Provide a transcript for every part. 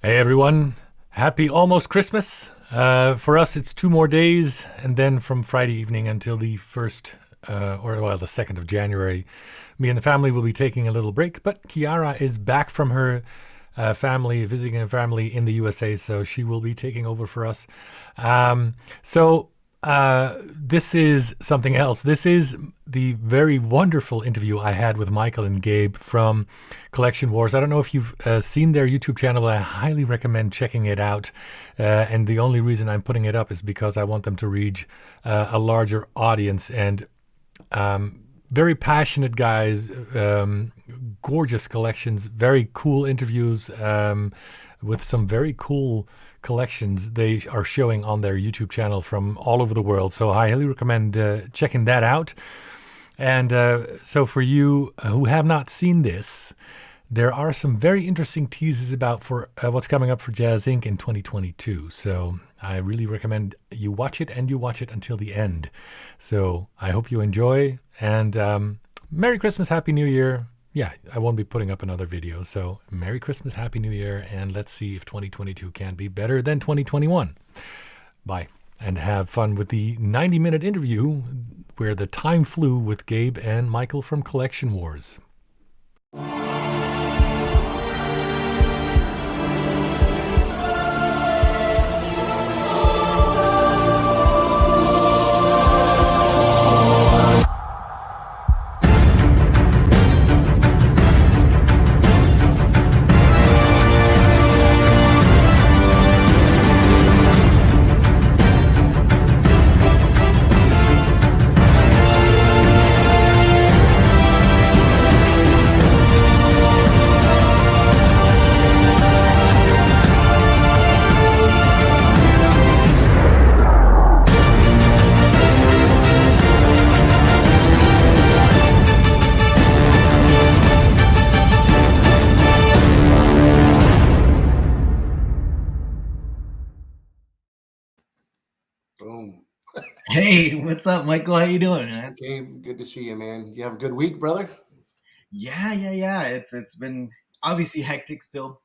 Hey everyone, happy almost Christmas. For us, it's 2 more days, and then from Friday evening until the the 2nd of January, me and the family will be taking a little break. But Kiara is back from her family, visiting her family in the USA, so she will be taking over for us. This is something else. This is the very wonderful interview I had with Michael and Gabe from Collection Wars. I don't know if you've seen their YouTube channel, but I highly recommend checking it out. And the only reason I'm putting it up is because I want them to reach a larger audience. And very passionate guys, gorgeous collections, very cool interviews with some very cool collections they are showing on their YouTube channel from all over the world. So I highly recommend checking that out. And so for you who have not seen this, there are some very interesting teases about for what's coming up for Jazz Inc. in 2022. So I really recommend you watch it, and you watch it until the end. So I hope you enjoy, and Merry Christmas, Happy New Year. Yeah, I won't be putting up another video. So Merry Christmas, Happy New Year, and let's see if 2022 can be better than 2021. Bye, and have fun with the 90-minute interview where the time flew with Gabe and Michael from Collection Wars. Boom. Hey, what's up, Michael? How you doing, man? Gabe, good to see you, man. You have a good week, brother? Yeah. It's been obviously hectic still,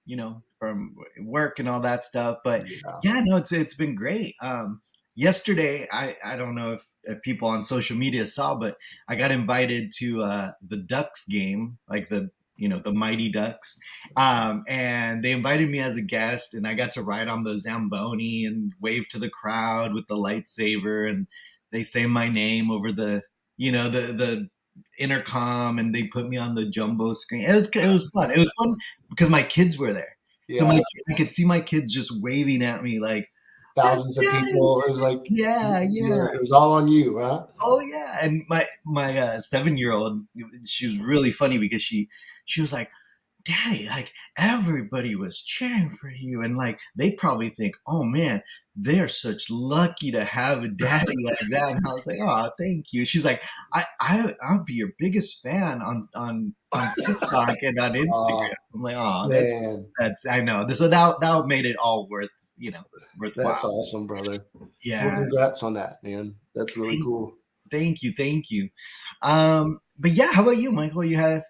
from work and all that stuff. But no, it's been great. Yesterday, I don't know if people on social media saw, but I got invited to the Ducks game, like the Mighty Ducks, and they invited me as a guest, and I got to ride on the Zamboni and wave to the crowd with the lightsaber, and they say my name over the intercom, and they put me on the jumbo screen. It was fun. It was fun because my kids were there, so I could see my kids just waving at me like thousands of people. It was like yeah. It was all on you, huh? Oh yeah, and my 7-year-old, she was really funny because she was like, Daddy, like everybody was cheering for you, and like they probably think, oh man, they're such lucky to have a daddy like that. And I was like, oh, thank you. She's like, I'll be your biggest fan on TikTok and on Instagram. I'm like, oh man, that's I know. So that made it all worthwhile. That's awesome, brother. Yeah. Well, congrats on that, man. That's really cool. Thank you. But yeah, how about you, Michael? You had a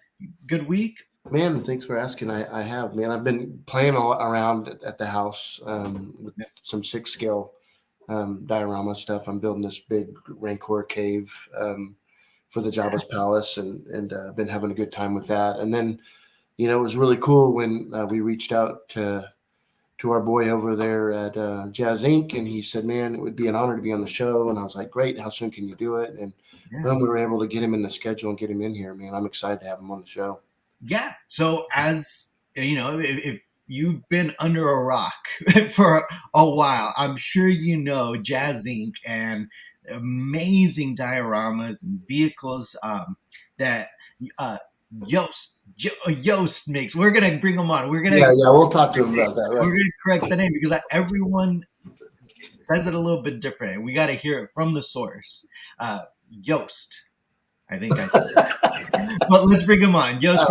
good week? Man, thanks for asking. I have, man. I've been playing a lot around at the house with some 6-scale diorama stuff. I'm building this big Rancor cave for the Jabba's Palace, and been having a good time with that. And then, it was really cool when we reached out to our boy over there at Jazz Inc., and he said, man, it would be an honor to be on the show. And I was like, great, how soon can you do it? And then we were able to get him in the schedule and get him in here, man. I'm excited to have him on the show. Yeah. So as you know, if you've been under a rock for a while, I'm sure you know Jazz Inc. and amazing dioramas and vehicles that Yost makes. We're gonna bring him on. We'll talk to him about that. Right? We're gonna correct the name because everyone says it a little bit different. We got to hear it from the source. Yost. I think I said that. But let's bring him on. Yost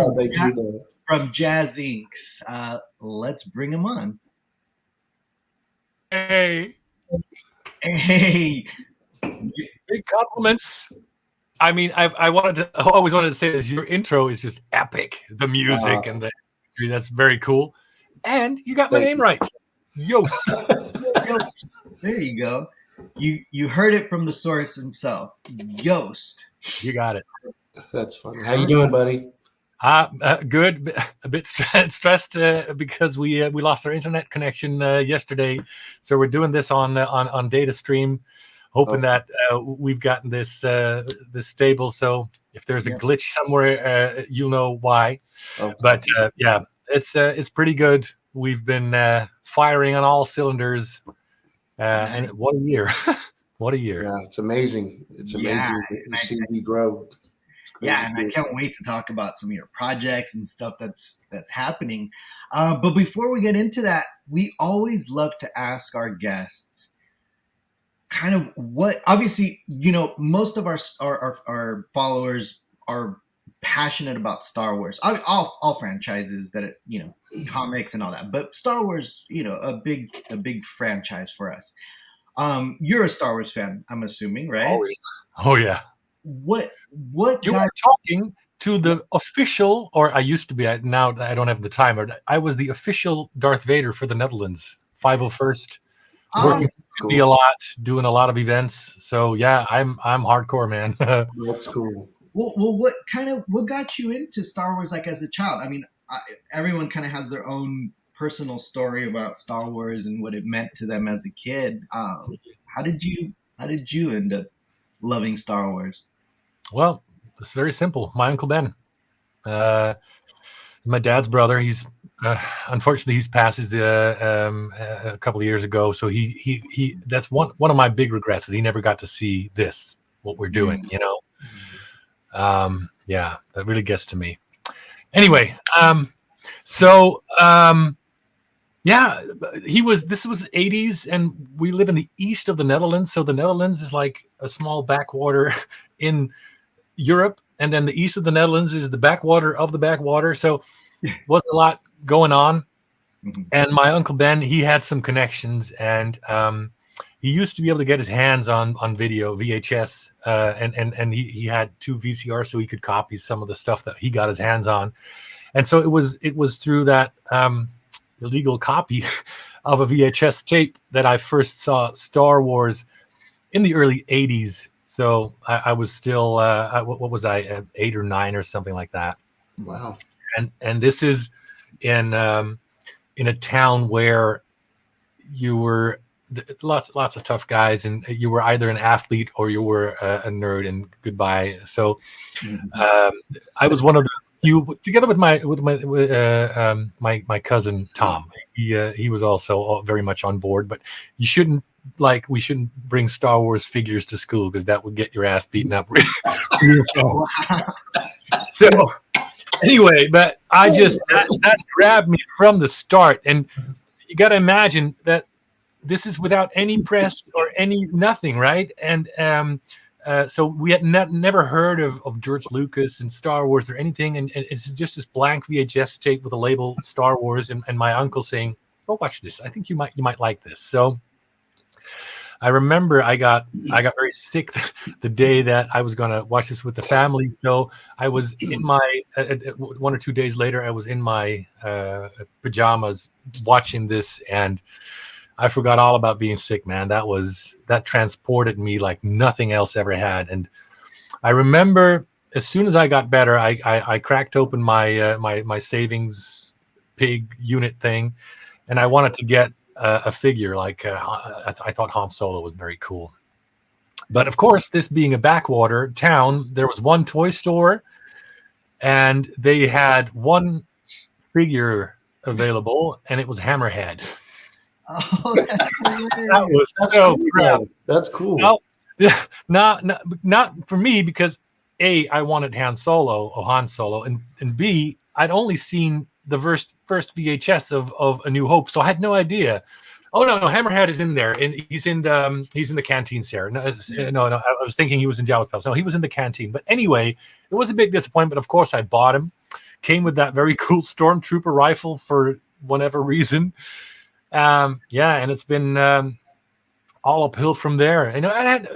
from Jazz Inc. Let's bring him on. Hey. Big compliments. I mean, I always wanted to say this. Your intro is just epic. The music and the that's very cool. And you got my Thank name you. right. Yost. Yost. There you go. You heard it from the source himself. Yost. You got it. That's funny. How you doing, buddy? Good. A bit stressed because we lost our internet connection yesterday, so we're doing this on data stream, hoping that we've gotten this stable. So if there's a glitch somewhere, you'll know why. Okay. But yeah, it's pretty good. We've been firing on all cylinders, and what a year! What a year! Yeah, it's amazing. It's amazing to see you grow. Yeah, and I can't wait to talk about some of your projects and stuff that's happening. But before we get into that, we always love to ask our guests kind of what, obviously, most of our followers are passionate about Star Wars, all franchises that, comics and all that, but Star Wars, a big franchise for us. You're a Star Wars fan, I'm assuming, right? Oh yeah. What you were talking to the official, or I used to be, now I don't have the timer. I was the official Darth Vader for the Netherlands, 501st, working with me a lot, doing a lot of events. So yeah, I'm hardcore, man. That's cool. Well, what got you into Star Wars, like, as a child? I mean, everyone kind of has their own personal story about Star Wars and what it meant to them as a kid. How did you end up loving Star Wars? Well, it's very simple. My Uncle Ben, my dad's brother. He's unfortunately he's passed a couple of years ago. So he that's one of my big regrets, that he never got to see what we're doing. Yeah, that really gets to me. Anyway, yeah, this was the 80s, and we live in the east of the Netherlands. So the Netherlands is like a small backwater in Europe, and then the east of the Netherlands is the backwater of the backwater. So wasn't a lot going on. And my Uncle Ben, he had some connections, and he used to be able to get his hands on video, VHS, and he had 2 VCRs, so he could copy some of the stuff that he got his hands on. And so it was through that illegal copy of a VHS tape that I first saw Star Wars in the early 80s. So I was still, what was I, 8 or 9 or something like that. Wow. And this is in a town where you were lots of tough guys, and you were either an athlete or you were a nerd, and goodbye. So I was one of the few, together with my cousin Tom. He was also very much on board, but we shouldn't bring Star Wars figures to school, because that would get your ass beaten up. So anyway, but that grabbed me from the start. And you got to imagine that this is without any press or any nothing, right? And so we had never heard of George Lucas and Star Wars or anything, and it's just this blank VHS tape with a label Star Wars, and my uncle saying, "Go watch this. I think you might like this." So I remember I got very sick the day that I was going to watch this with the family. So I was in my 1 or 2 days later, I was in my pajamas watching this, and I forgot all about being sick, man. That transported me like nothing else ever had. And I remember as soon as I got better, I cracked open my savings pig unit thing, and I wanted to get a figure. Like I thought Han Solo was very cool. But of course, this being a backwater town, there was one toy store, and they had one figure available, and it was Hammerhead. Oh, that was so cool. That's cool. Not for me, because A, I wanted Han Solo, and B, I'd only seen the first VHS of A New Hope, so I had no idea. Oh no, Hammerhead is in there, and he's in the canteen, Sarah. No, I was thinking he was in Jabba's palace. No, he was in the canteen. But anyway, it was a big disappointment. Of course, I bought him. Came with that very cool Stormtrooper rifle for whatever reason. And it's been all uphill from there. I had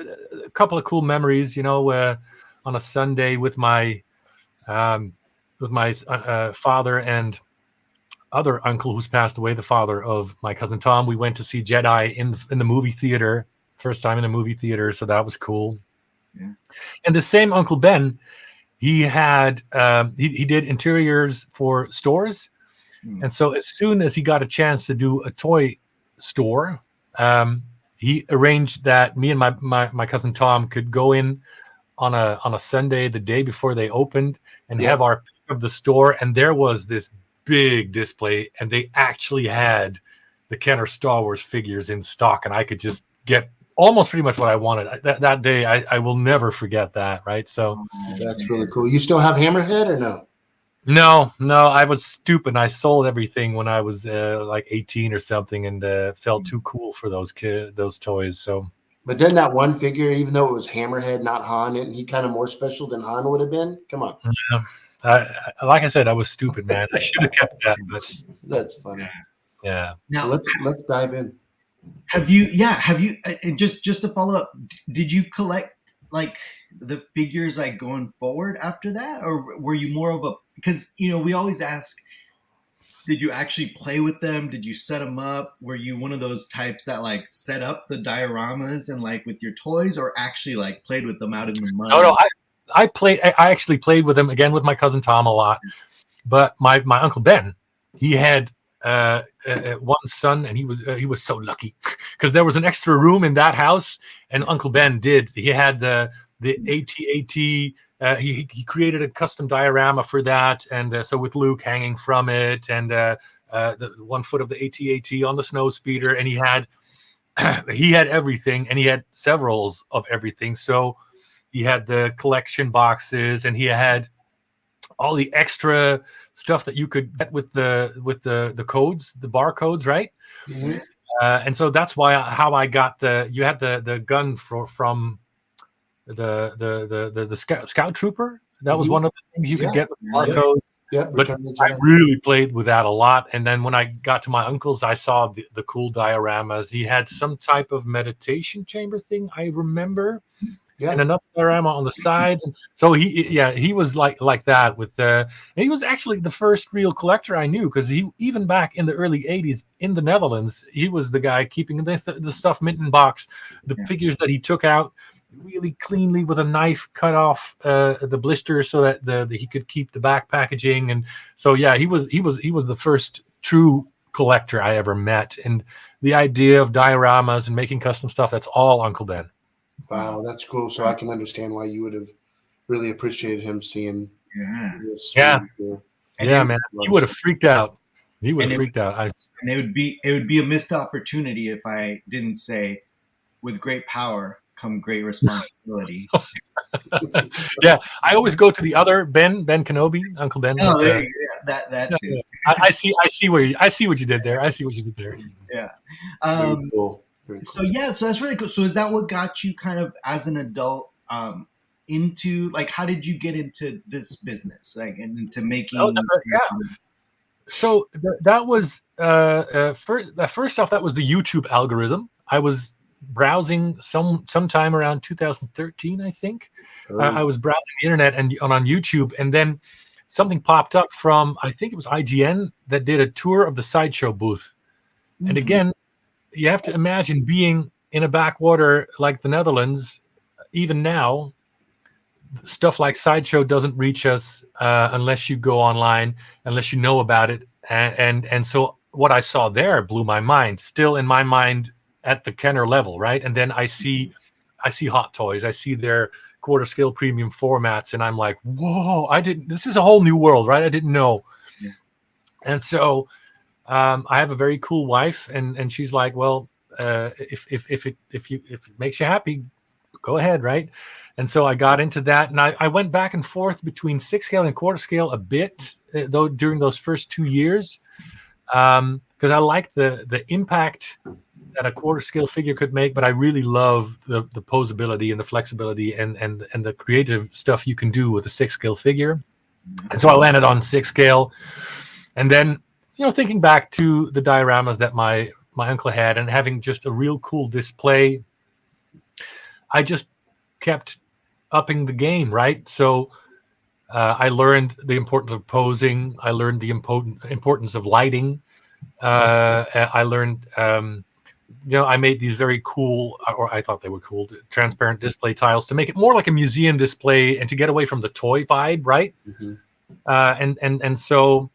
a couple of cool memories, on a Sunday with my father and other uncle who's passed away, the father of my cousin Tom. We went to see Jedi in the movie theater, first time in a movie theater, so that was cool. Yeah. And the same Uncle Ben, he had he did interiors for stores, and so as soon as he got a chance to do a toy store, he arranged that me and my cousin Tom could go in on a Sunday, the day before they opened, and have our pick of the store. And there was this big display, and they actually had the Kenner Star Wars figures in stock, and I could just get almost pretty much what I wanted. That day, I will never forget that. Right, so that's really cool. You still have Hammerhead or no? No, I was stupid. I sold everything when I was like 18 or something, and felt too cool for those toys. So, But didn't that one figure, even though it was Hammerhead, not Han, isn't he kind of more special than Han would have been? Come on. like I said, I was stupid, man. I should have kept that. But That's funny. yeah. Now let's dive in. Have you? And just to follow up, did you collect like the figures like going forward after that, or were you more of a? Because we always ask, did you actually play with them? Did you set them up? Were you one of those types that like set up the dioramas and like with your toys, or actually like played with them out in the mud? No, I played. I actually played with them again with my cousin Tom a lot. But my Uncle Ben, he had one son, and he was so lucky because there was an extra room in that house, and Uncle Ben he had the AT-AT. He created a custom diorama for that, and so with Luke hanging from it, and the 1 foot of the AT-AT on the snow speeder, and he had everything, and he had severals of everything. So he had the collection boxes, and he had all the extra stuff that you could get with the codes, the barcodes, right? Mm-hmm. And so that's how I got you had the gun from the scout trooper. That was one of the things you could get with barcodes. Yeah, but I really played with that a lot. And then when I got to my uncle's, I saw the cool dioramas. He had some type of meditation chamber thing, I remember. Yeah. And another diorama on the side. And so he was like that with and he was actually the first real collector I knew, because he, even back in the early 80s in the Netherlands, he was the guy keeping the stuff mint in box, the figures that he took out really cleanly with a knife, cut off the blister so that he could keep the back packaging. And so he was the first true collector I ever met. And the idea of dioramas and making custom stuff, that's all Uncle Ben. Wow, that's cool. So I can understand why you would have really appreciated him seeing. This. Yeah, man. He would have freaked out. He would have freaked out. And it would be a missed opportunity if I didn't say, with great power come great responsibility. Yeah, I always go to the other Ben Kenobi, Uncle Ben. Oh, there you go. That too. Yeah. I see what you did there. I see what you did there. Yeah. Very cool. So that's really cool. So is that what got you kind of as an adult into, like, how did you get into this business, like, and into making? So that was first off, that was the YouTube algorithm. I was browsing sometime around 2013, I think. I was browsing the internet and on YouTube, and then something popped up from, I think it was IGN, that did a tour of the Sideshow booth. And again, you have to imagine being in a backwater like the Netherlands. Even now, stuff like Sideshow doesn't reach us unless you go online, unless you know about it. And so what I saw there blew my mind, still in my mind at the Kenner level, right? And then I see Hot Toys, I see their quarter scale premium formats, and I'm like, whoa, this is a whole new world, right? I didn't know. Yeah. And so I have a very cool wife, and she's like, well, if it makes you happy, go ahead, right? And so I got into that, and I went back and forth between 6 scale and quarter scale a bit, though, during those first 2 years, because I liked the impact that a quarter scale figure could make, but I really love the posability and the flexibility and the creative stuff you can do with a 6 scale figure. And so I landed on 6 scale, and then, thinking back to the dioramas that my uncle had, and having just a real cool display, I just kept upping the game, right? So I learned the importance of posing. I learned the importance of lighting. I learned, I made these very cool, or I thought they were cool, transparent display tiles to make it more like a museum display and to get away from the toy vibe, right? Mm-hmm. And so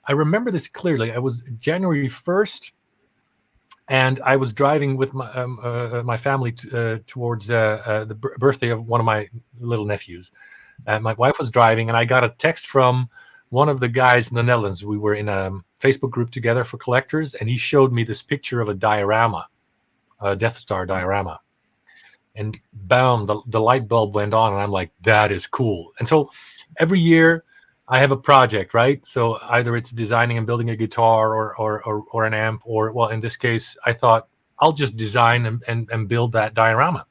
I remember this clearly. I was January 1st, and I was driving with my family towards the birthday of one of my little nephews. My wife was driving, and I got a text from one of the guys in the Netherlands. We were in a Facebook group together for collectors, and he showed me this picture of a diorama, a Death Star diorama. And bam, the light bulb went on, and I'm like, that is cool. And so every year I have a project, right? So either it's designing and building a guitar or an amp, or, well, in this case, I thought I'll just design and build that diorama.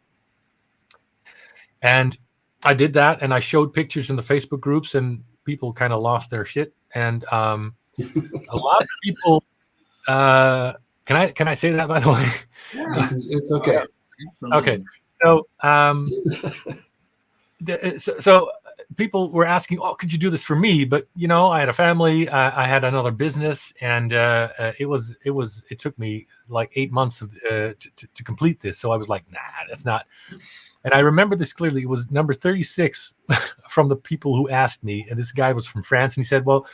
And I did that, and I showed pictures in the Facebook groups, and people kind of lost their shit. And a lot of people, can I say that, by the way? Yeah, It's okay. Okay. So, so people were asking, "Oh, could you do this for me?" But I had a family, I had another business, and it took me like 8 months to complete this. So I was like, "Nah, that's not." And I remember this clearly. It was number 36 from the people who asked me, and this guy was from France, and he said, "Well,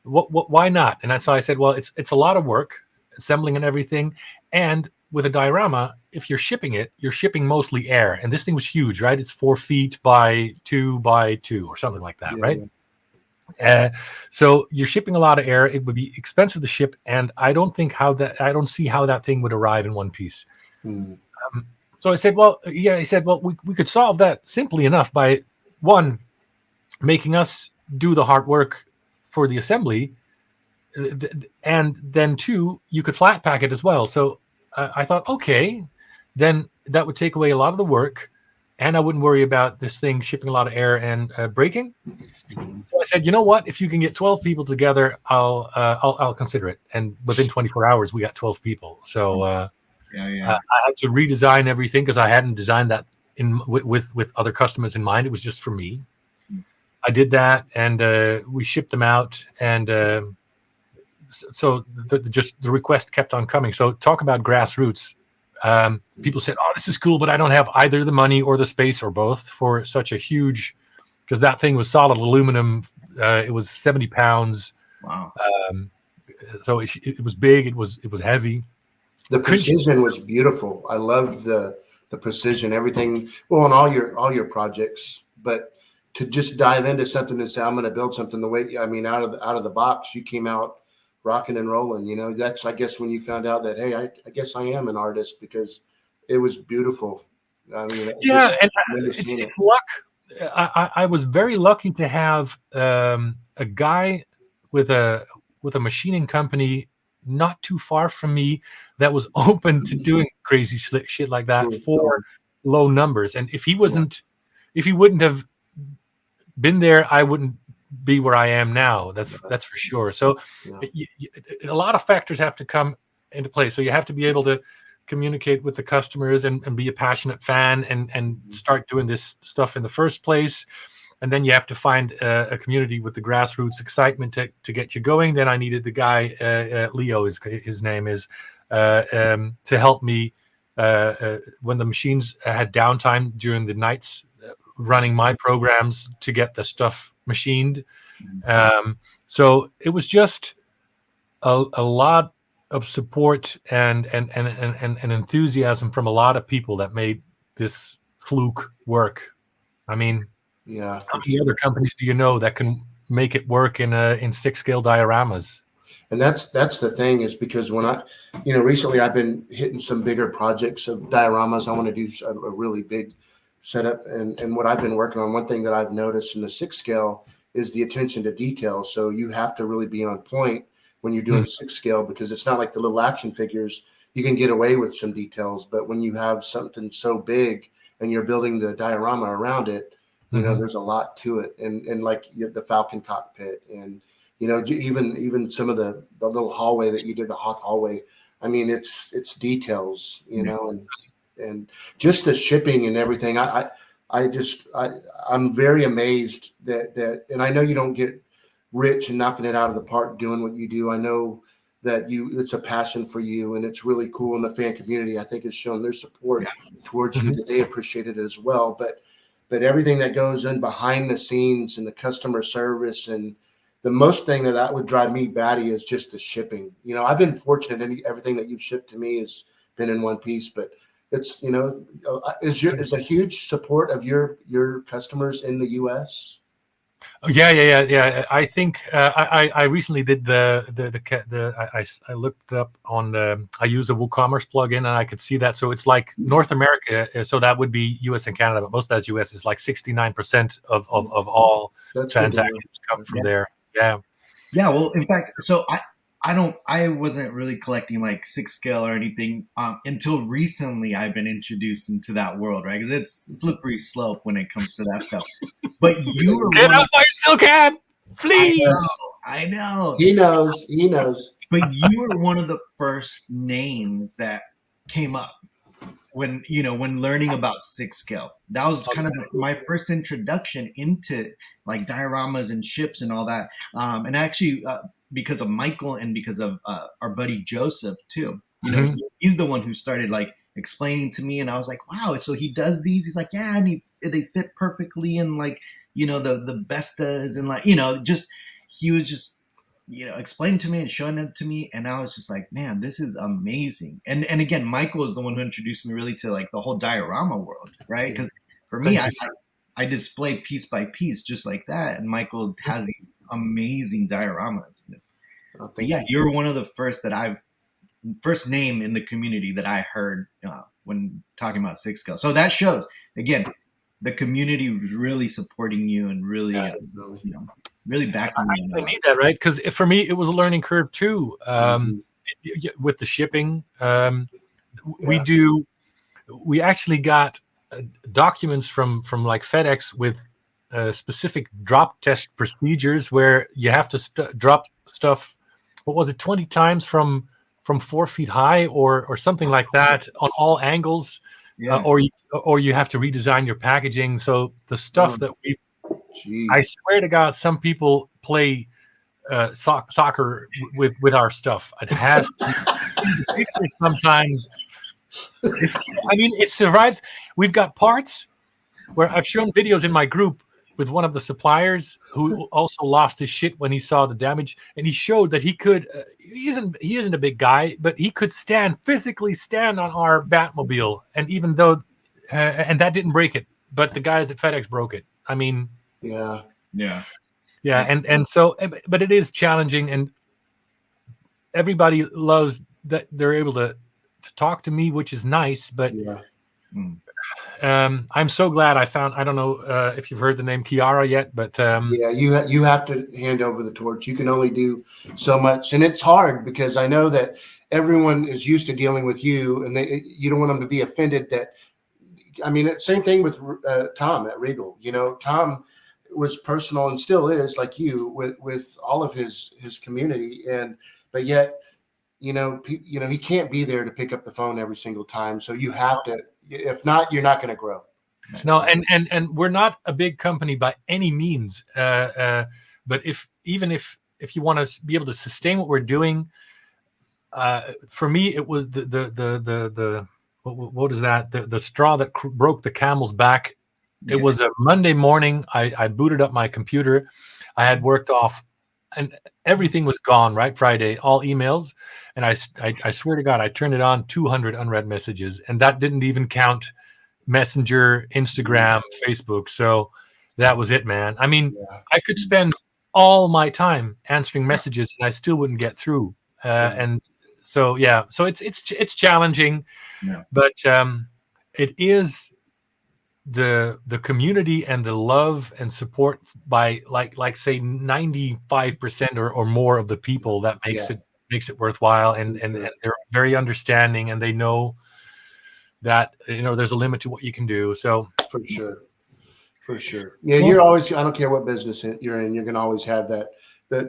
why not?" And so I said, "Well, it's a lot of work assembling and everything, and with a diorama, if you're shipping it, you're shipping mostly air. And this thing was huge, right? It's 4 feet by 2 by 2 or something like that, Yeah, right? yeah. So you're shipping a lot of air. It would be expensive to ship, and I don't see how that thing would arrive in one piece." Mm. So I said, "Well, yeah." He said, "Well, we could solve that simply enough by, one, making us do the hard work for the assembly, and then, two, you could flat pack it as well." So I thought, okay, then that would take away a lot of the work, and I wouldn't worry about this thing shipping a lot of air and breaking. Mm-hmm. So I said, you know what? If you can get 12 people together, I'll consider it. And within 24 hours, we got 12 people. So yeah. I had to redesign everything because I hadn't designed that with other customers in mind. It was just for me. I did that, and we shipped them out, and so the request kept on coming. So talk about grassroots. People said, "Oh, this is cool, but I don't have either the money or the space or both for such a huge," because that thing was solid aluminum. It was 70 pounds. Wow. So it was big. It was heavy. The precision was beautiful. I loved the precision, everything. Well, on all your projects, but to just dive into something and say, "I'm going to build something the way," I mean, out of the box, you came out rocking and rolling. That's, I guess, when you found out that, hey, I guess I am an artist, because it was beautiful. I mean, Yeah, and seeing it. it's luck. I was very lucky to have a guy with a machining company not too far from me that was open to doing crazy shit like that for low numbers. And if he wouldn't have been there, I wouldn't be where I am now. That's for sure. So a lot of factors have to come into play. So you have to be able to communicate with the customers and be a passionate fan and start doing this stuff in the first place. And then you have to find a community with the grassroots excitement to get you going. Then I needed the guy, Leo, his name is, to help me when the machines had downtime during the nights, running my programs to get the stuff machined. So it was just a lot of support and enthusiasm from a lot of people that made this fluke work. I mean, Yeah. how many other companies do you know that can make it work in 6-scale dioramas? And that's the thing, is because when recently I've been hitting some bigger projects of dioramas. I want to do a really big setup, and what I've been working on, one thing that I've noticed in the 6-scale is the attention to detail. So you have to really be on point when you're doing 6-scale, because it's not like the little action figures. You can get away with some details, but when you have something so big and you're building the diorama around it, there's a lot to it. And like the Falcon cockpit, and even some of the little hallway that you did, the Hoth hallway. I mean, it's details, and just the shipping and everything. I'm very amazed that, and I know you don't get rich and knocking it out of the park doing what you do. I know that it's a passion for you, and it's really cool in the fan community. I think it's shown their support towards you, that they appreciated it as well. But everything that goes in behind the scenes and the customer service, and the most thing that would drive me batty is just the shipping. I've been fortunate, and everything that you've shipped to me has been in one piece, but it's, is a huge support of your customers in the US. Yeah. I think I recently did I looked it up on I use a WooCommerce plugin, and I could see that. So it's like North America, so that would be US and Canada, but most of that's US. Is like 69% of all transactions come from there. Yeah. Well, in fact, so I wasn't really collecting like 6 scale or anything until recently. I've been introduced into that world, right? Because it's a slippery slope when it comes to that stuff. But you were get out while you still can, please. I know. He knows. But you were one of the first names that came up when learning about 6 scale. That was kind of my first introduction into like dioramas and ships and all that. And actually, because of Michael and because of our buddy Joseph too. He's the one who started like explaining to me, and I was like, wow, so he does these. He's like, yeah, and they fit perfectly in like the Bestas, and like he was just explaining to me and showing it to me, and I was just like, man, this is amazing. And again, Michael is the one who introduced me really to like the whole diorama world, right? Because for me, I display piece by piece just like that, and Michael has these amazing dioramas. And but yeah, you're one of the first name in the community that I heard when talking about 6 scale. So that shows, again, the community was really supporting you and really, really backing you. I need that, right? Because for me, it was a learning curve too. With the shipping, we actually got documents from like FedEx with specific drop test procedures where you have to drop stuff. What was it? 20 times from 4 feet high or something like that on all angles, or you have to redesign your packaging. So the stuff that I swear to God, some people play soccer with our stuff. It has sometimes. I mean, it survives. We've got parts where I've shown videos in my group with one of the suppliers who also lost his shit when he saw the damage, and he showed that he could. He isn't a big guy, but he could physically stand on our Batmobile, and even though, and that didn't break it, but the guys at FedEx broke it. I mean, yeah, and so, but it is challenging, and everybody loves that they're able to talk to me, which is nice, but. I'm so glad I found. I don't know if you've heard the name Kiara yet, but you have to hand over the torch. You can only do so much, and it's hard because I know that everyone is used to dealing with you, and you don't want them to be offended. That I mean, same thing with Tom at Regal. Tom was personal and still is, like you, with all of his community, but yet, he can't be there to pick up the phone every single time. So you have to. If not, you're not going to grow. No, and we're not a big company by any means. But if you want to be able to sustain what we're doing, for me it was the what is that? The straw that broke the camel's back. It was a Monday morning. I booted up my computer. I had worked off, and everything was gone. Right, Friday, all emails. And I swear to God, I turned it on, 200 unread messages, and that didn't even count Messenger, Instagram, Facebook. So that was it, man. I mean, I could spend all my time answering messages, and I still wouldn't get through. And so, so it's challenging, but it is the community and the love and support by like say 95% or more of the people that makes it worthwhile, and they're very understanding, and they know that there's a limit to what you can do. So for sure. Yeah, you're always. I don't care what business you're in. You're going to always have that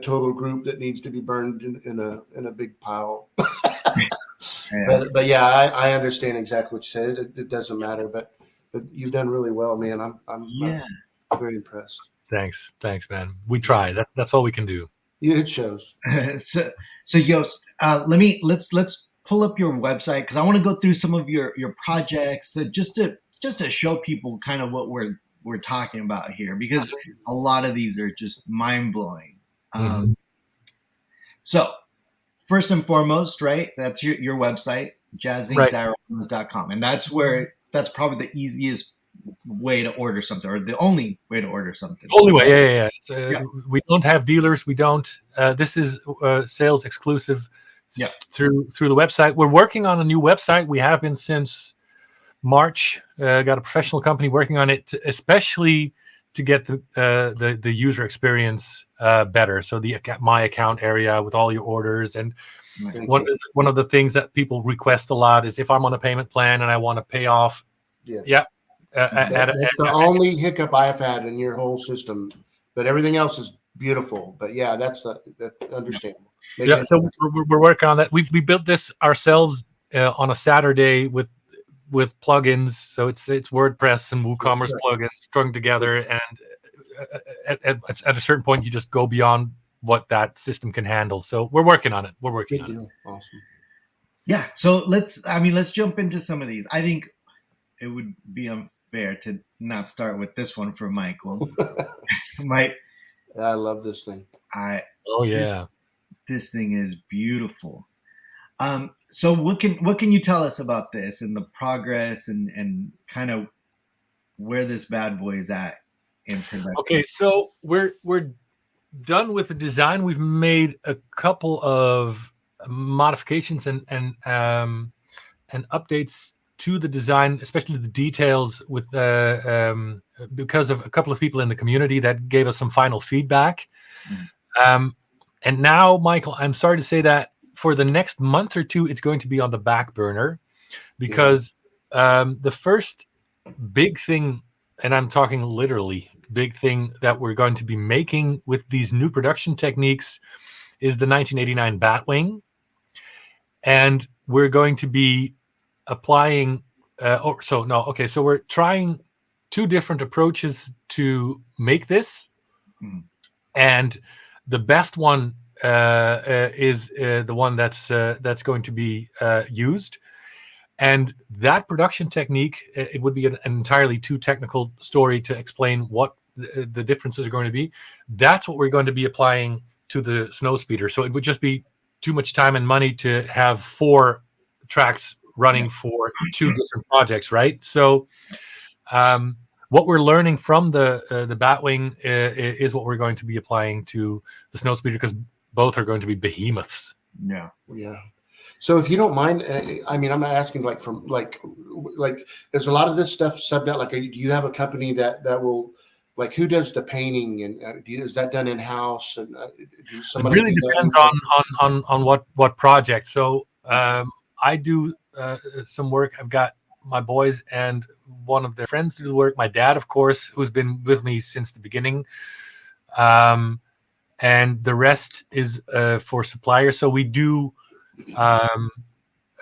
total group that needs to be burned in a big pile. But yeah, I understand exactly what you said. It doesn't matter, but but you've done really well, man. I'm Yeah. very impressed. Thanks, man. We try. That's all we can do. Yeah, it shows. So Yost, let's pull up your website because I want to go through some of your projects just to show people kind of what we're talking about here, because a lot of these are just mind blowing. Mhm. So first and foremost, right? That's your website, Right. jazzincdioramas.com, and that's probably the easiest way to order something, or the only way to order something. Only way, yeah. Yeah. We don't have dealers. We don't. This is sales exclusive Yeah. through the website. We're working on a new website. We have been since March. Got a professional company working on it, especially to get the user experience better. So the my account area with all your orders, and one of the things that people request a lot is if I'm on a payment plan and I want to pay off. Yes. Yeah. That's the only hiccup I have had in your whole system, but everything else is beautiful. But yeah, that's understandable. Yeah, so we're working on that. We built this ourselves on a Saturday with plugins. So it's WordPress and WooCommerce plugins strung together, and at a certain point, you just go beyond what that system can handle. So we're working on it. Good deal. Awesome. Yeah. So let's jump into some of these. I think it would be unfair to not start with this one for Michael. I love this thing. Oh yeah. This thing is beautiful. So what can you tell us about this and the progress and kind of where this bad boy is at in production? Okay, so we're done with the design. We've made a couple of modifications and updates to the design, especially the details, with because of a couple of people in the community that gave us some final feedback. And now, Michael, I'm sorry to say that for the next month or two, it's going to be on the back burner, because the first big thing, and I'm talking literally big thing, that we're going to be making with these new production techniques is the 1989 Batwing. And we're going to be applying so we're trying two different approaches to make this, and the best one is the one that's going to be used. And that production technique, it would be an entirely too technical story to explain what the differences are going to be. That's what we're going to be applying to the Snowspeeder. So it would just be too much time and money to have 4 tracks running for 2 different projects, right? So what we're learning from the Batwing is what we're going to be applying to the Snowspeeder, because both are going to be behemoths. Yeah. So if you don't mind, I mean, I'm not asking like there's a lot of this stuff subbed out. Like, do you have a company that will, like, who does the painting, and is that done in house? And it really depends on what project. So I do some work. I've got my boys and one of their friends do the work. My dad, of course, who's been with me since the beginning. And the rest is for suppliers. So we do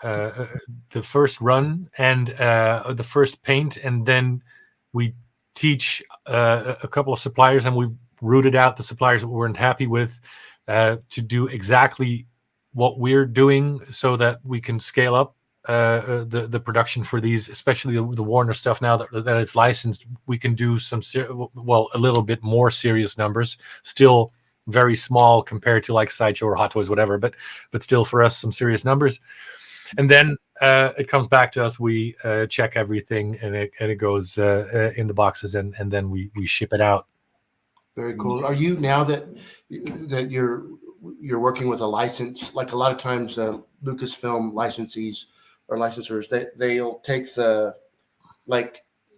the first run and the first paint, and then we teach a couple of suppliers, and we've rooted out the suppliers that we weren't happy with to do exactly what we're doing, so that we can scale up the production for these, especially the Warner stuff. Now that it's licensed, we can do a little bit more serious numbers, still very small compared to like Sideshow or Hot Toys, whatever, but still for us some serious numbers. And then it comes back to us. We check everything, and it goes in the boxes, and then we ship it out. Very cool. Are you, now that you're working with a license, like a lot of times Lucasfilm licensees or licensors, they'll take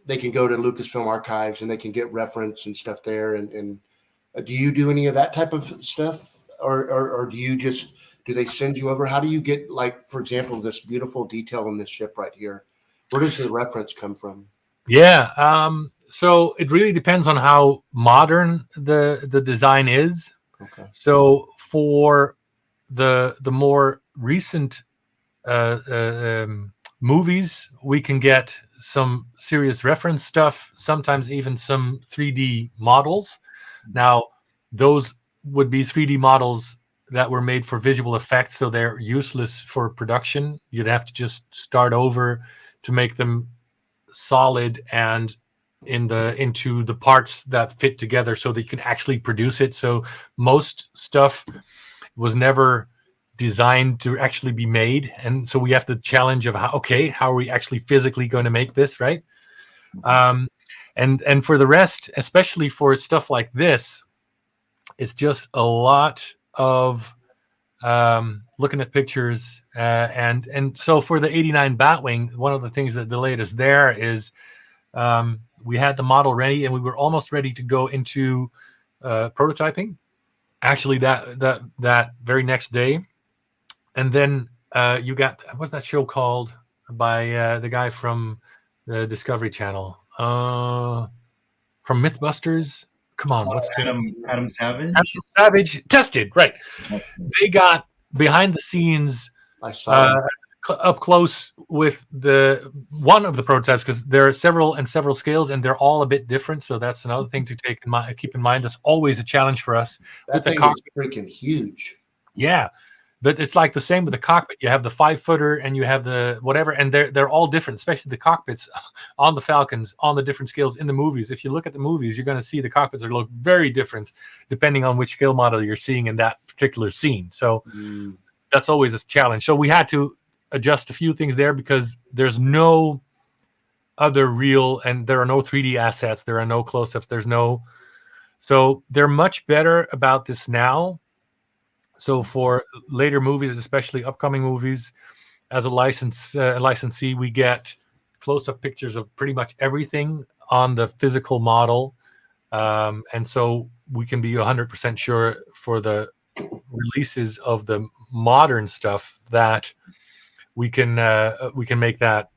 they can go to Lucasfilm archives and they can get reference and stuff there, and do you do any of that type of stuff, or do they send you over? How do you get, like, for example, this beautiful detail in this ship right here? Where does the reference come from? Yeah. So it really depends on how modern the design is. Okay. So for the more recent movies, we can get some serious reference stuff, sometimes even some 3D models. Now, those would be 3D models that were made for visual effects, so they're useless for production. You'd have to just start over to make them solid and into the parts that fit together so that you can actually produce it. So most stuff was never designed to actually be made, and so we have the challenge of how are we actually physically going to make this, right? And for the rest, especially for stuff like this, it's just a lot of looking at pictures, and so for the 89 Batwing, one of the things that delayed us there is we had the model ready and we were almost ready to go into prototyping. Actually, that very next day, and then you got, what's that show called by the guy from the Discovery Channel, from Mythbusters? Come on, what's Adam Savage? Adam Savage tested, right? They got behind the scenes, I saw up close with the one of the prototypes, because there are several scales and they're all a bit different. So that's another thing to keep in mind. That's always a challenge for us. that thing is freaking huge. Yeah, but it's like the same with the cockpit. You have the 5-footer and you have the whatever, and they're all different, especially the cockpits on the Falcons on the different scales in the movies. If you look at the movies, you're going to see the cockpits look very different depending on which scale model you're seeing in that particular scene. So that's always a challenge. So we had to adjust a few things there because there's no other real, and there are no 3D assets. There are no close-ups. So they're much better about this now. So for later movies, especially upcoming movies, as a licensee, we get close-up pictures of pretty much everything on the physical model. And so we can be 100% sure for the releases of the modern stuff that we can make that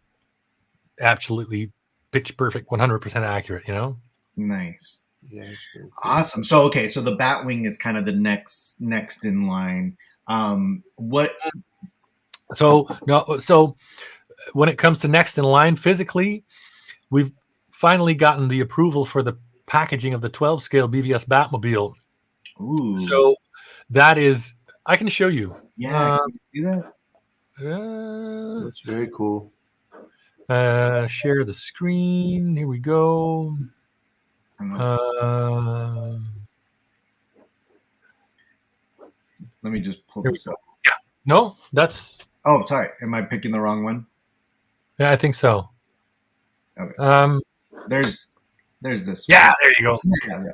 absolutely pitch perfect, 100% accurate, Nice. Yeah, cool. Awesome. So so the Batwing is kind of the next in line. So when it comes to next in line physically, we've finally gotten the approval for the packaging of the 12 scale BVS Batmobile. Ooh. So that is, I can show you. Yeah, can you see that? That's very cool. Share the screen. Here we go. Let me just pull this up. Yeah. No, that's. Oh, sorry. Am I picking the wrong one? Yeah, I think so. Okay. There's this. Yeah, there you go. Yeah.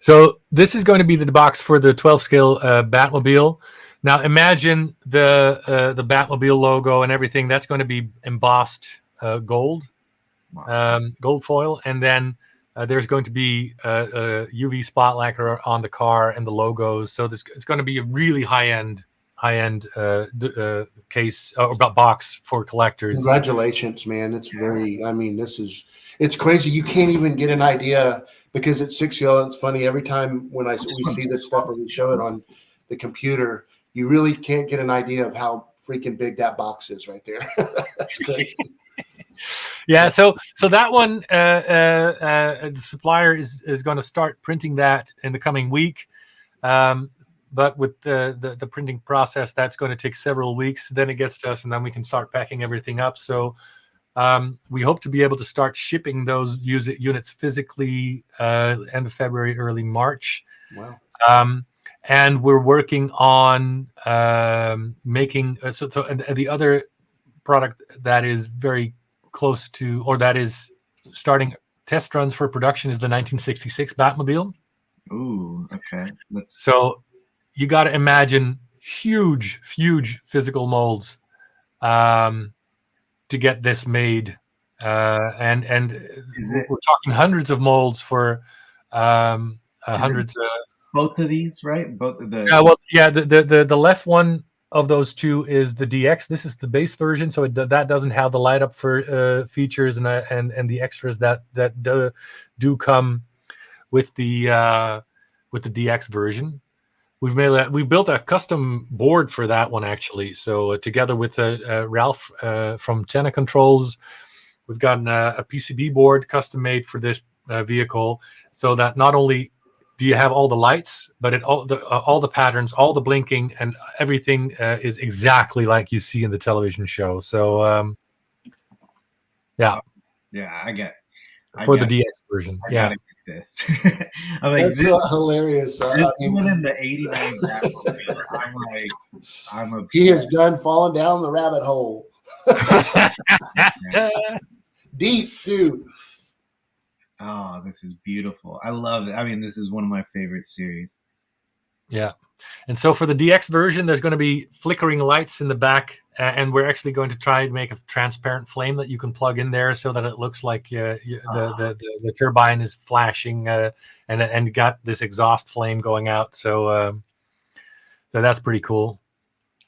So this is going to be the box for the 12 scale Batmobile. Now imagine the Batmobile logo and everything. That's going to be embossed gold, gold foil, and then there's going to be a UV spot lacquer on the car and the logos. So it's going to be a really high-end case or box for collectors. Congratulations, man. It's very, it's crazy. You can't even get an idea because it's 6 scale. It's funny every time when we see this stuff or we show it on the computer, you really can't get an idea of how freaking big that box is right there. That's crazy. Yeah, so that one, the supplier is going to start printing that in the coming week. But with the printing process, that's going to take several weeks. Then it gets to us, and then we can start packing everything up. So we hope to be able to start shipping those units physically end of February, early March. Wow. And we're working on making the other product that is very close to, or that is starting test runs for production, is the 1966 Batmobile. Ooh, okay. So you got to imagine huge physical molds to get this made, and we're talking hundreds of molds for hundreds. Both of these, right? Both of the. The left one of those two is the DX. This is the base version, so that doesn't have the light up for features and the extras that do come with the DX version. we've built a custom board for that one actually. So together with Ralph from Tenna Controls, we've gotten a PCB board custom made for this vehicle, so that not only do you have all the lights, but all the patterns, all the blinking, and everything is exactly like you see in the television show. So yeah, I get. For the DX version, I yeah. gotta get this. I'm like, That's hilarious. This one in the '89 Batmobile. I'm obsessed. He has done fallen down the rabbit hole. Deep, too. Oh, this is beautiful. I love it. I mean, this is one of my favorite series. Yeah. And so for the DX version, there's going to be flickering lights in the back, and we're actually going to try and make a transparent flame that you can plug in there so that it looks like the turbine is flashing and got this exhaust flame going out. So that's pretty cool.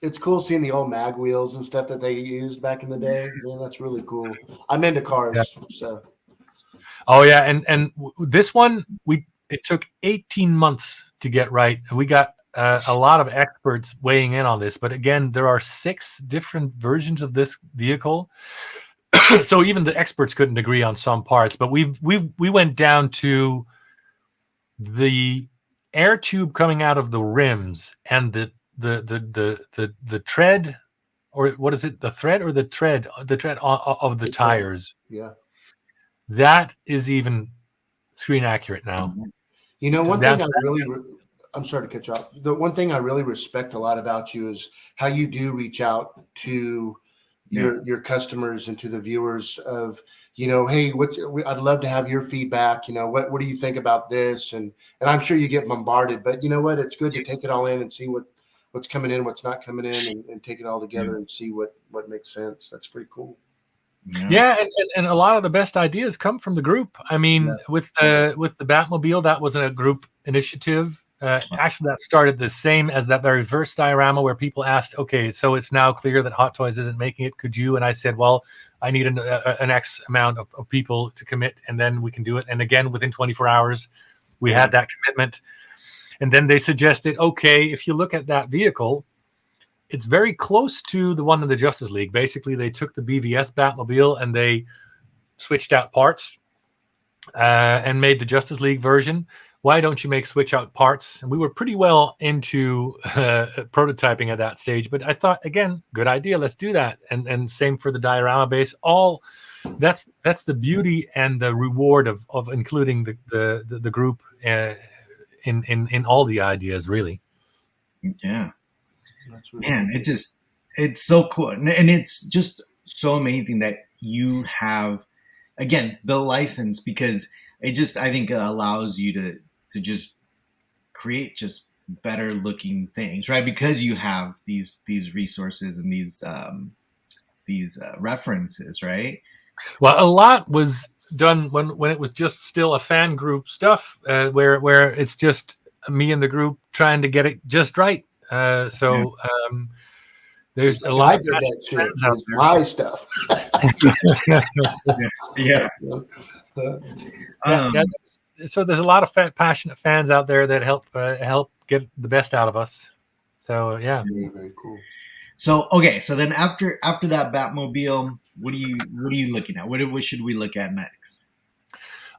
It's cool seeing the old mag wheels and stuff that they used back in the day. Man, that's really cool. I'm into cars, so. Oh yeah, and this one it took 18 months to get right, and we got a lot of experts weighing in on this. But again, there are 6 different versions of this vehicle, so even the experts couldn't agree on some parts. But we went down to the air tube coming out of the rims and the tread, or what is it? The thread or the tread? The tread of the tires. Yeah. That is even screen accurate now. You know, one thing I really, I'm sorry to cut you off. The one thing I really respect a lot about you is how you do reach out to your customers and to the viewers of, you know, hey, I'd love to have your feedback. You know, what do you think about this? And I'm sure you get bombarded, but you know what? It's good to take it all in and see what's coming in, what's not coming in, and take it all together and see what makes sense. That's pretty cool. Yeah, and a lot of the best ideas come from the group. I mean, with the Batmobile, that was a group initiative. Actually, that started the same as that very first diorama where people asked, okay, so it's now clear that Hot Toys isn't making it. Could you? And I said, well, I need an X amount of people to commit, and then we can do it. And again, within 24 hours, we had that commitment. And then they suggested, okay, if you look at that vehicle, it's very close to the one in the Justice League. Basically, they took the BVS Batmobile and they switched out parts and made the Justice League version. Why don't you make switch out parts? And we were pretty well into prototyping at that stage. But I thought, again, good idea. Let's do that. And same for the diorama base. That's the beauty and the reward of including the group in all the ideas, really. Yeah. Man, it's so cool. And it's just so amazing that you have, again, the license, because I think it allows you to just create just better looking things, right? Because you have these resources and these references, right? Well, a lot was done when it was just still a fan group stuff, where it's just me and the group trying to get it just right. There's a lot of that shit. It's my stuff. So there's a lot of passionate fans out there that help get the best out of us. So yeah, very, very cool. So okay, so then after that Batmobile, what are you looking at? What should we look at next?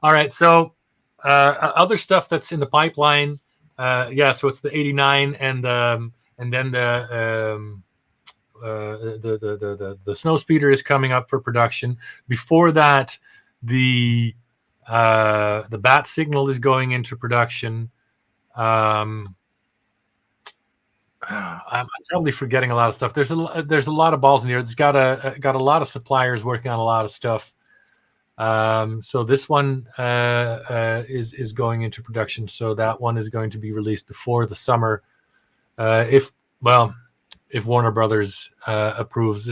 All right, so other stuff that's in the pipeline. So it's the 89 and then the Snowspeeder is coming up for production. Before that, the Bat Signal is going into production. I'm probably forgetting a lot of stuff. There's a lot of balls in the air. It's got a lot of suppliers working on a lot of stuff. So this one is going into production. So that one is going to be released before the summer, if Warner Brothers approves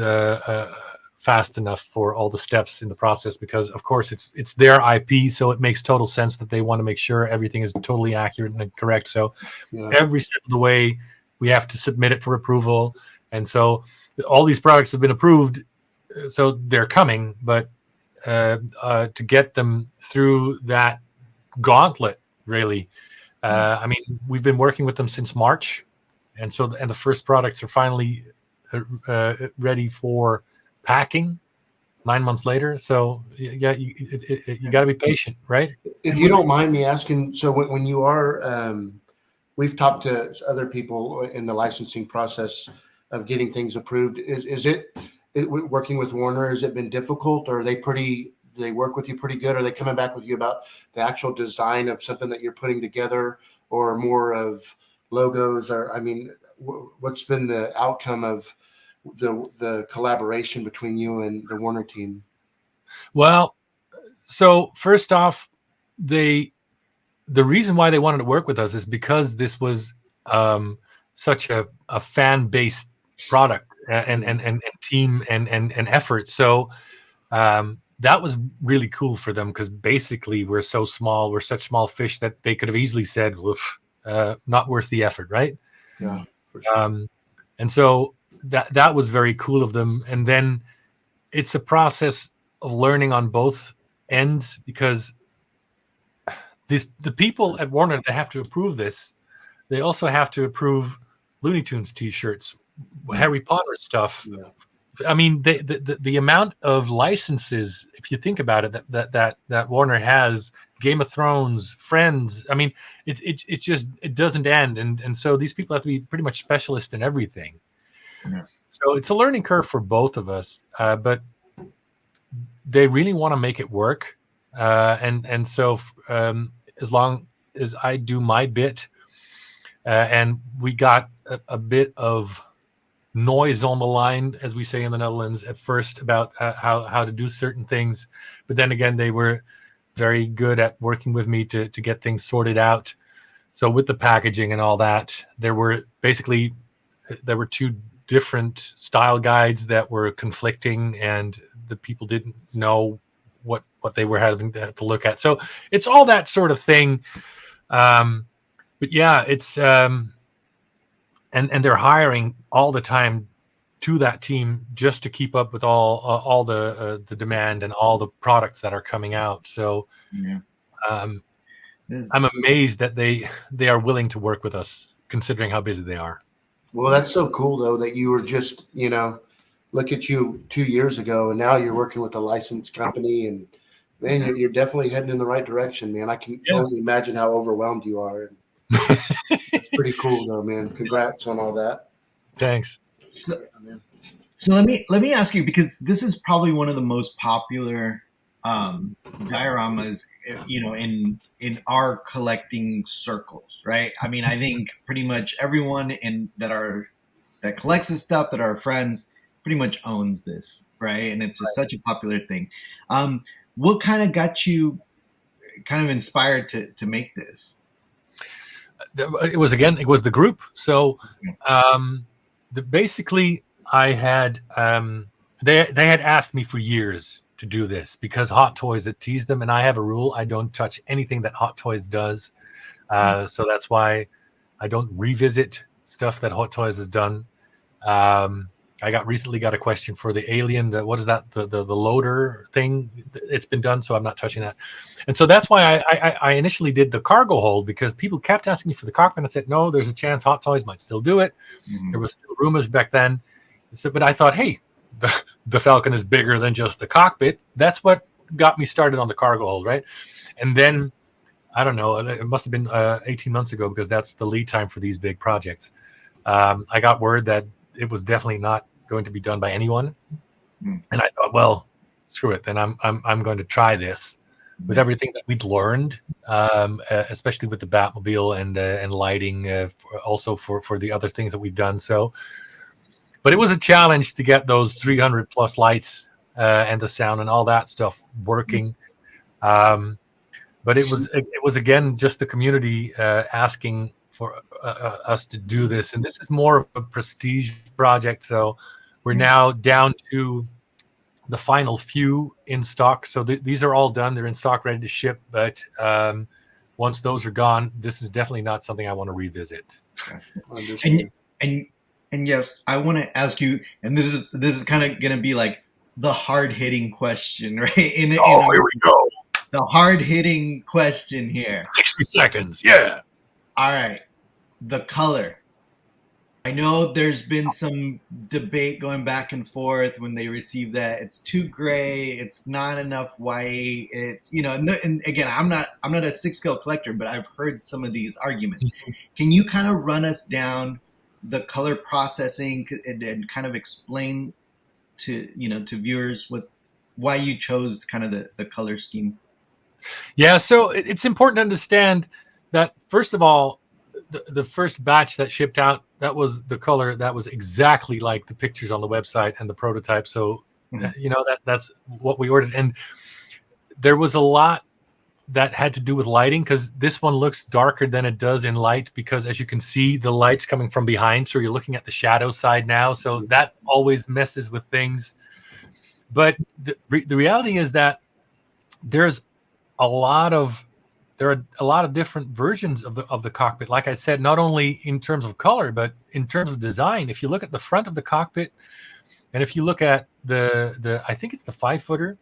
fast enough for all the steps in the process, because of course it's their IP, so it makes total sense that they want to make sure everything is totally accurate and correct. So every step of the way, we have to submit it for approval, and so all these products have been approved, so they're coming, but to get them through that gauntlet, really, I mean, we've been working with them since March, and the first products are finally ready for packing 9 months later. So yeah, you got to be patient, right? If you don't mind me asking, so when you are, we've talked to other people in the licensing process of getting things approved. Is it working with Warner? Has it been difficult, or are they pretty? Do they work with you pretty good? Are they coming back with you about the actual design of something that you're putting together, or more of logos? Or I mean, what's been the outcome of the collaboration between you and the Warner team? Well, so first off, the reason why they wanted to work with us is because this was such a fan based product and team and effort. So that was really cool for them, because basically we're so small, we're such small fish that they could have easily said, "Oof, not worth the effort," right? Yeah, for sure. And so that was very cool of them. And then it's a process of learning on both ends, because the people at Warner that have to approve this, they also have to approve Looney Tunes T-shirts, Harry Potter stuff. Yeah. I mean, the amount of licenses, if you think about it, that Warner has, Game of Thrones, Friends. I mean, it just it doesn't end, and so these people have to be pretty much specialists in everything. Yeah. So it's a learning curve for both of us, but they really want to make it work, and so as long as I do my bit, and we got a bit of noise on the line, as we say in the Netherlands, at first about how to do certain things, but then again, they were very good at working with me to get things sorted out. So with the packaging and all that, there were two different style guides that were conflicting, and the people didn't know what they were having to look at. So it's all that sort of thing. But yeah, it's and they're hiring all the time to that team just to keep up with all the demand and all the products that are coming out. So Yeah. I'm amazed that they are willing to work with us, considering how busy they are. Well, that's so cool though that you were just, look at you 2 years ago, and now you're working with a licensed company, and man, you're definitely heading in the right direction, man. I can only imagine how overwhelmed you are. It's pretty cool though, man. Congrats on all that. Thanks. So let me ask you, because this is probably one of the most popular dioramas, in our collecting circles, right? I mean, I think pretty much everyone that collects this stuff, that are friends, pretty much owns this, right? And it's just such a popular thing. What kind of got you kind of inspired to make this? It was the group. So basically I had they had asked me for years to do this, because Hot Toys had teased them, and I have a rule: I don't touch anything that Hot Toys does. So that's why I don't revisit stuff that Hot Toys has done. I recently got a question for the Alien, what is that, the loader thing? It's been done, so I'm not touching that. And so that's why I initially did the cargo hold, because people kept asking me for the cockpit. I said, no, there's a chance Hot Toys might still do it. There was still rumors back then. So, but I thought, hey, the Falcon is bigger than just the cockpit. That's what got me started on the cargo hold, right? And then, I don't know, it must have been 18 months ago, because that's the lead time for these big projects. I got word that it was definitely not going to be done by anyone, and I thought, well, screw it, then I'm going to try this with everything that we'd learned, especially with the Batmobile and lighting, also for the other things that we've done. So, but it was a challenge to get those 300 plus lights and the sound and all that stuff working. But it was again just the community asking for us to do this, and this is more of a prestige project. So we're now down to the final few in stock. So these are all done; they're in stock, ready to ship. But once those are gone, this is definitely not something I want to revisit. And yes, I want to ask you, and this is kind of going to be like the hard hitting question, right? Here we go. The hard hitting question here. 60 seconds, yeah. All right, the color. I know there's been some debate going back and forth when they receive that it's too gray, it's not enough white. It's and again, I'm not a six scale collector, but I've heard some of these arguments. Can you kind of run us down the color processing and kind of explain to viewers why you chose kind of the color scheme? Yeah, so it's important to understand that first of all, the first batch that shipped out, that was the color that was exactly like the pictures on the website and the prototype. So Mhm. that's what we ordered, and there was a lot that had to do with lighting because this one looks darker than it does in light because as you can see the light's coming from behind, so you're looking at the shadow side now, so that always messes with things. But the reality is that there's a lot of there are a lot of different versions of the cockpit. Like I said, not only in terms of color, but in terms of design. If you look at the front of the cockpit, and if you look at the I think it's the 5-footer,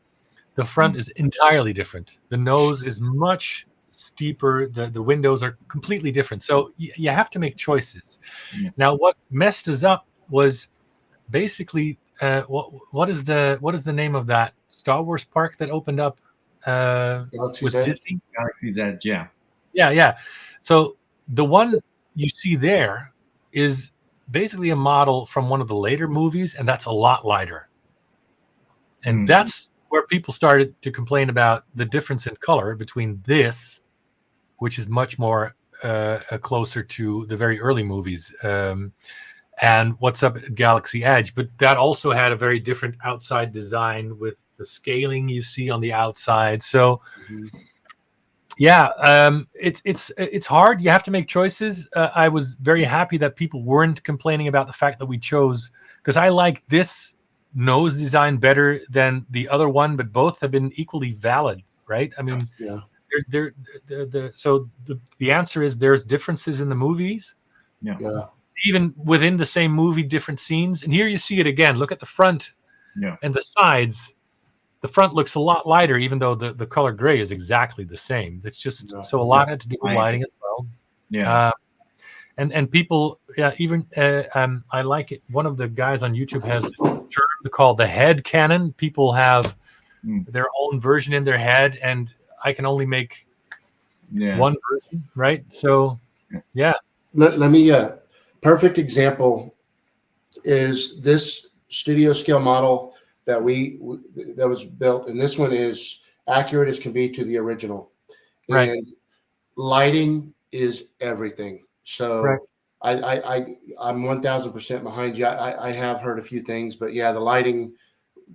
the front is entirely different. The nose is much steeper. The windows are completely different. So you have to make choices. Yeah. Now, what messed us up was basically what is the name of that Star Wars park that opened up Galaxy's with Edge. Disney? Galaxy's Edge, yeah. Yeah, yeah. So the one you see there is basically a model from one of the later movies, and that's a lot lighter. And Mm. that's where people started to complain about the difference in color between this, which is much more closer to the very early movies, and what's up at Galaxy Edge. But that also had a very different outside design with the scaling you see on the outside. So Mm-hmm. yeah, it's hard. You have to make choices. I was very happy that people weren't complaining about the fact that we chose, because I like this nose design better than the other one, but both have been equally valid, right? I mean, Yeah. so the answer is there's differences in the movies, Yeah. Yeah. even within the same movie, different scenes. And here you see it again. Look at the front Yeah. and the sides. The front looks a lot lighter, even though the color gray is exactly the same. It's just Yeah. so a lot had to do with lighting as well. Yeah. And people, yeah, even I like it. One of the guys on YouTube has this term called the head canon. People have Mm. their own version in their head, and I can only make Yeah. one version, right? So, yeah. Let me perfect example is this studio scale model that that was built, and this one is accurate as can be to the original. Right. And lighting is everything. Right. So I'm 1000% behind you. I have heard a few things, but yeah, the lighting,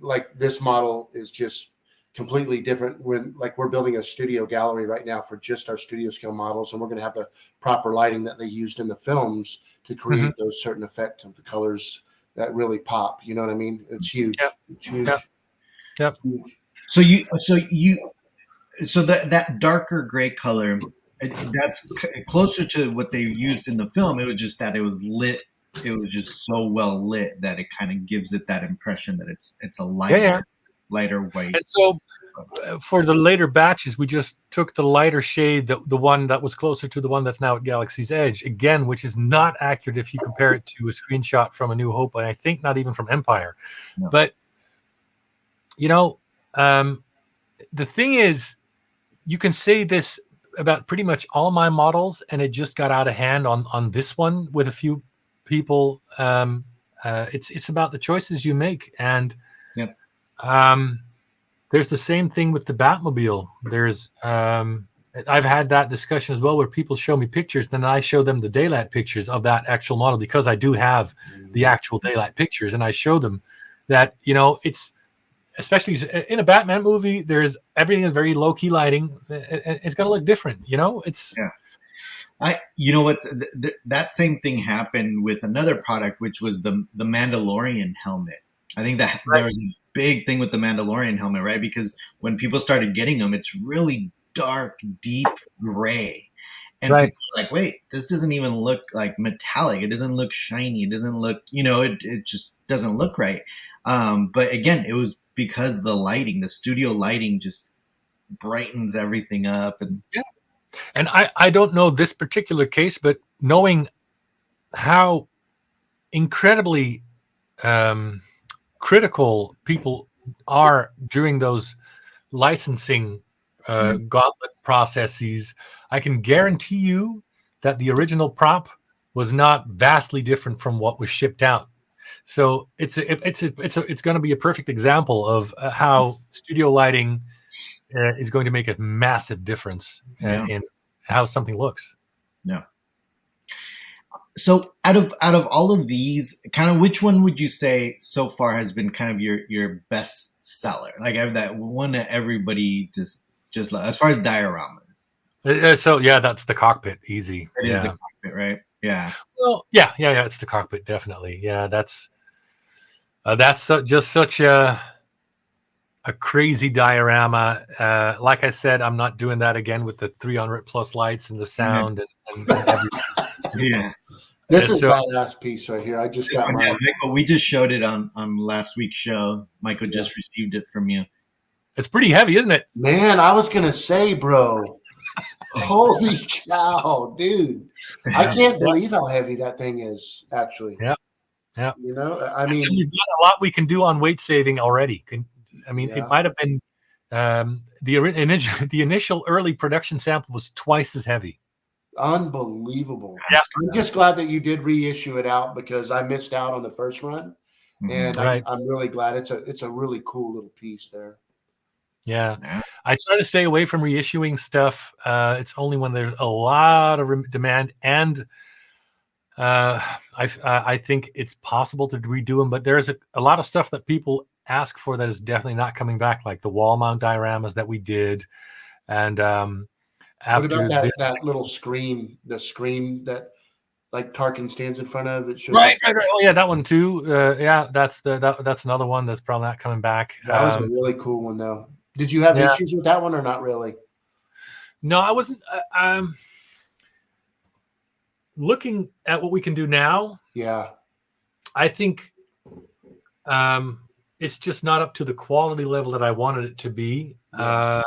like this model, is just completely different. When like we're building a studio gallery right now for just our studio scale models, and we're going to have the proper lighting that they used in the films to Mhm. create those certain effects of the colors that really pop. You know what I mean? It's huge. Yep. It's huge. Yep. Yep. Huge. So that darker gray color, that's closer to what they used in the film. It was just that it was lit. It was just so well lit that it kind of gives it that impression that it's a Yeah, yeah. lighter white. And so for the later batches, we just took the lighter shade, the one that was closer to the one that's now at Galaxy's Edge, again, which is not accurate if you compare it to a screenshot from A New Hope, and I think not even from Empire. No. But, you know, the thing is, you can say this about pretty much all my models, and it just got out of hand on this one with a few people. It's about the choices you make, and Yep. there's the same thing with the Batmobile. There's I've had that discussion as well, where people show me pictures, then I show them the daylight pictures of that actual model, because I do have the actual daylight pictures, and I show them that it's, especially in a Batman movie, there's everything is very low key lighting. It's going to look different. It's You know what? That same thing happened with another product, which was the Mandalorian helmet. I think that Right. there was a big thing with the Mandalorian helmet, right? Because when people started getting them, it's really dark, deep gray. And Right. people are like, wait, this doesn't even look like metallic. It doesn't look shiny. It doesn't look, it just doesn't look right. But again, it was because the lighting, the studio lighting just brightens everything up. And Yeah. And I don't know this particular case, but knowing how incredibly critical people are during those licensing gauntlet processes, I can guarantee you that the original prop was not vastly different from what was shipped out. So it's going to be a perfect example of how studio lighting is going to make a massive difference in how something looks. Yeah. So out of all of these, kind of which one would you say so far has been kind of your best seller? Like that one that everybody just as far as dioramas. So yeah, that's the cockpit. Easy. It is the cockpit, right? Yeah. Well, yeah. It's the cockpit, definitely. Yeah, that's just such a crazy diorama. Like I said, I'm not doing that again with the 300 plus lights and the sound and everything. Yeah. This is my last piece right here. I just got mine. Yeah, Michael, we just showed it on last week's show. Michael just received it from you. It's pretty heavy, isn't it? Man, I was going to say, bro. Holy cow, dude. I can't believe how heavy that thing is, actually. Yeah. Yeah. You know, I mean, we've got a lot we can do on weight saving already. It might have been the initial early production sample was twice as heavy. Unbelievable. Yeah. I'm just glad that you did reissue it out because I missed out on the first run. And I'm really glad it's a really cool little piece there. Yeah. I try to stay away from reissuing stuff. It's only when there's a lot of demand, and I think it's possible to redo them. But there's a lot of stuff that people ask for that is definitely not coming back, like the wall mount dioramas that we did, and what about that little screen, the screen that like Tarkin stands in front of? It shows right. Oh yeah, that one too. Yeah, that's another one that's probably not coming back. That was a really cool one, though. Did you have issues with that one or not really? No, I wasn't. Looking at what we can do now, I think it's just not up to the quality level that I wanted it to be. And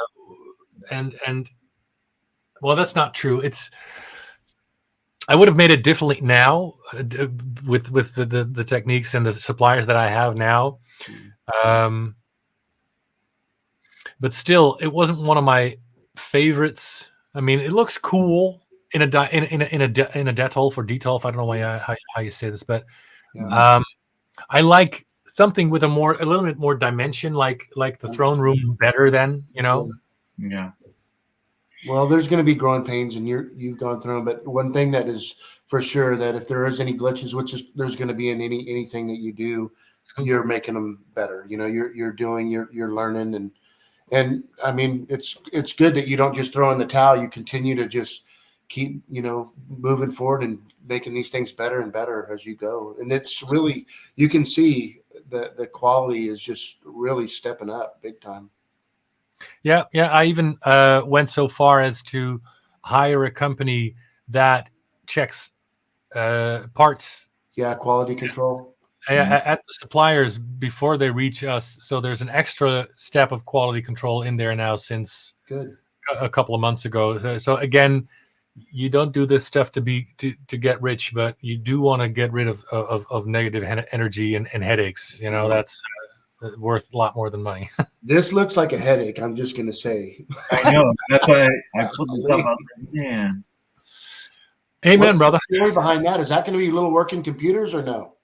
well, that's not true. I would have made it differently now with the techniques and the suppliers that I have now. But still, it wasn't one of my favorites. I mean, it looks cool in a detolf or detolf. I don't know how you say this, but I like something with a little bit more dimension, like the throne room better than, you know. Yeah. Well, there's going to be growing pains, and you've gone through them. But one thing that is for sure that if there is any glitches, which is there's going to be in anything that you do, you're making them better. You know, you're learning, and I mean, it's good that you don't just throw in the towel. You continue to just keep, moving forward and making these things better and better as you go. And it's really, you can see the quality is just really stepping up big time. Yeah. I even went so far as to hire a company that checks parts. Yeah, quality control. At the suppliers before they reach us. So there's an extra step of quality control in there now since a couple of months ago. So again, you don't do this stuff to get rich, but you do want to get rid of negative energy and headaches. You know, that's worth a lot more than money. This looks like a headache. I'm just going to say. I know. That's why I put this up. I was like, man. Amen, brother. The story behind that? Is that going to be little working computers or no?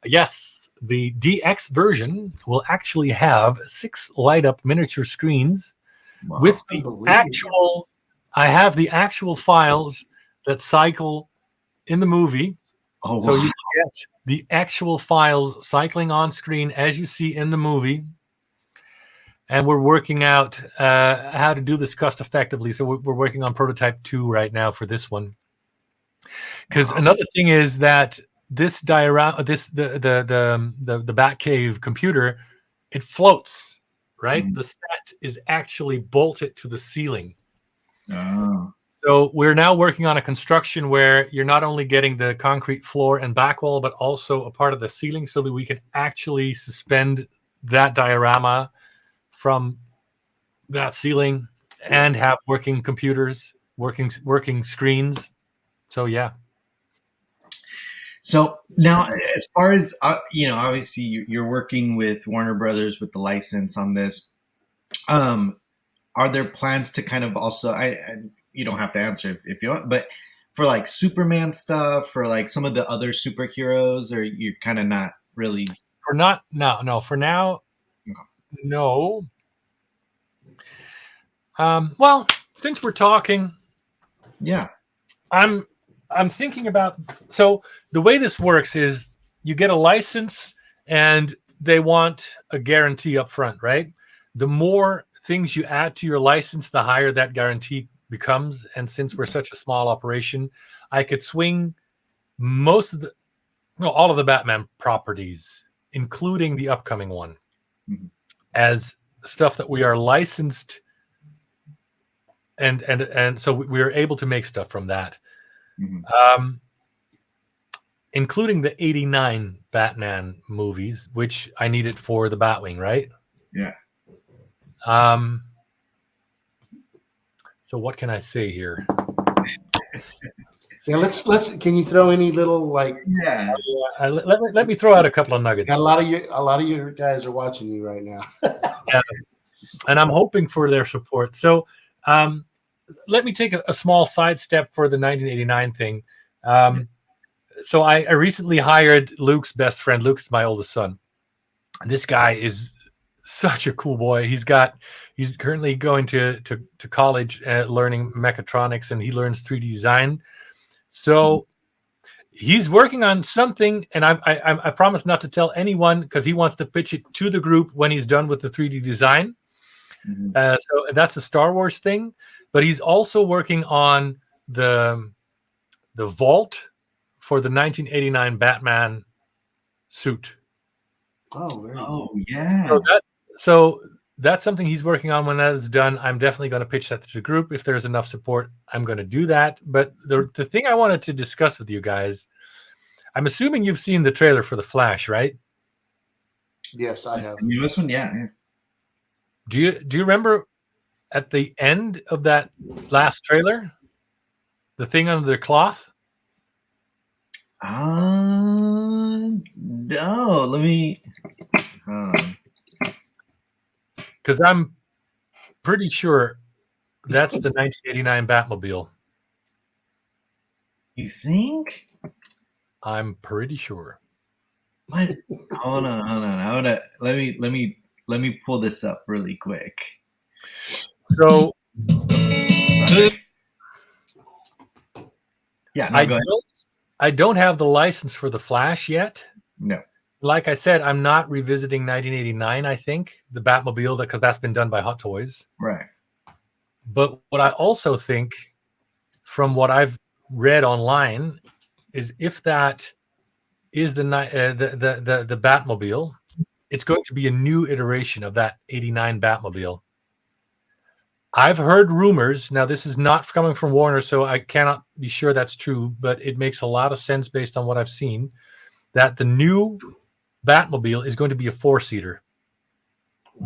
Yes. The DX version will actually have 6 light-up miniature screens with the actual. I have the actual files that cycle in the movie. Oh, so you get the actual files cycling on screen as you see in the movie. And we're working out how to do this cost effectively. So we're working on prototype 2 right now for this one. Because another thing is that this diorama, the Batcave computer, it floats, right? The set is actually bolted to the ceiling. Oh. So we're now working on a construction where you're not only getting the concrete floor and back wall, but also a part of the ceiling so that we can actually suspend that diorama from that ceiling and have working computers working screens. So yeah. So now, as far as obviously you're working with Warner Brothers with the license on this. Are there plans to kind of also? You don't have to answer if you want, but for like Superman stuff, for like some of the other superheroes, or you're kind of not really? For now, no. Well, since we're talking, Yeah. I'm thinking about. So the way this works is you get a license and they want a guarantee up front, right? The more things you add to your license, the higher that guarantee becomes. And since we're such a small operation, I could swing all of the Batman properties, including the upcoming one, as stuff that we are licensed, and so we are able to make stuff from that. Including the 89 Batman movies, which I needed for the Batwing, right? Yeah. So what can I say here? Yeah, let's. Can you throw any little like? Yeah. Let me throw out a couple of nuggets. A lot of your guys are watching you right now. Yeah. And I'm hoping for their support. So let me take a small sidestep for the 1989 thing. So I recently hired Luke's best friend. Luke is my oldest son. This guy is such a cool boy. He's currently going to college learning mechatronics, and he learns 3D design. So he's working on something, and I promise not to tell anyone because he wants to pitch it to the group when he's done with the 3D design. So that's a Star Wars thing, but he's also working on the vault for the 1989 Batman suit. Yeah. So that's something he's working on. When that is done, I'm definitely going to pitch that to the group. If there's enough support, I'm going to do that. But the thing I wanted to discuss with you guys, I'm assuming you've seen the trailer for The Flash, right? Yes, I have. This one, yeah. Do you remember at the end of that last trailer, the thing under the cloth? No. Let me. Because I'm pretty sure that's the 1989 Batmobile. You think? I'm pretty sure. What? Hold on. Let me pull this up really quick. So, yeah, no, go ahead. I don't have the license for The Flash yet. No. Like I said, I'm not revisiting 1989, I think, the Batmobile, because that's been done by Hot Toys. Right. But what I also think, from what I've read online, is if that is the Batmobile, it's going to be a new iteration of that 89 Batmobile. I've heard rumors. Now, this is not coming from Warner, so I cannot be sure that's true, but it makes a lot of sense based on what I've seen, that the new Batmobile is going to be a 4-seater.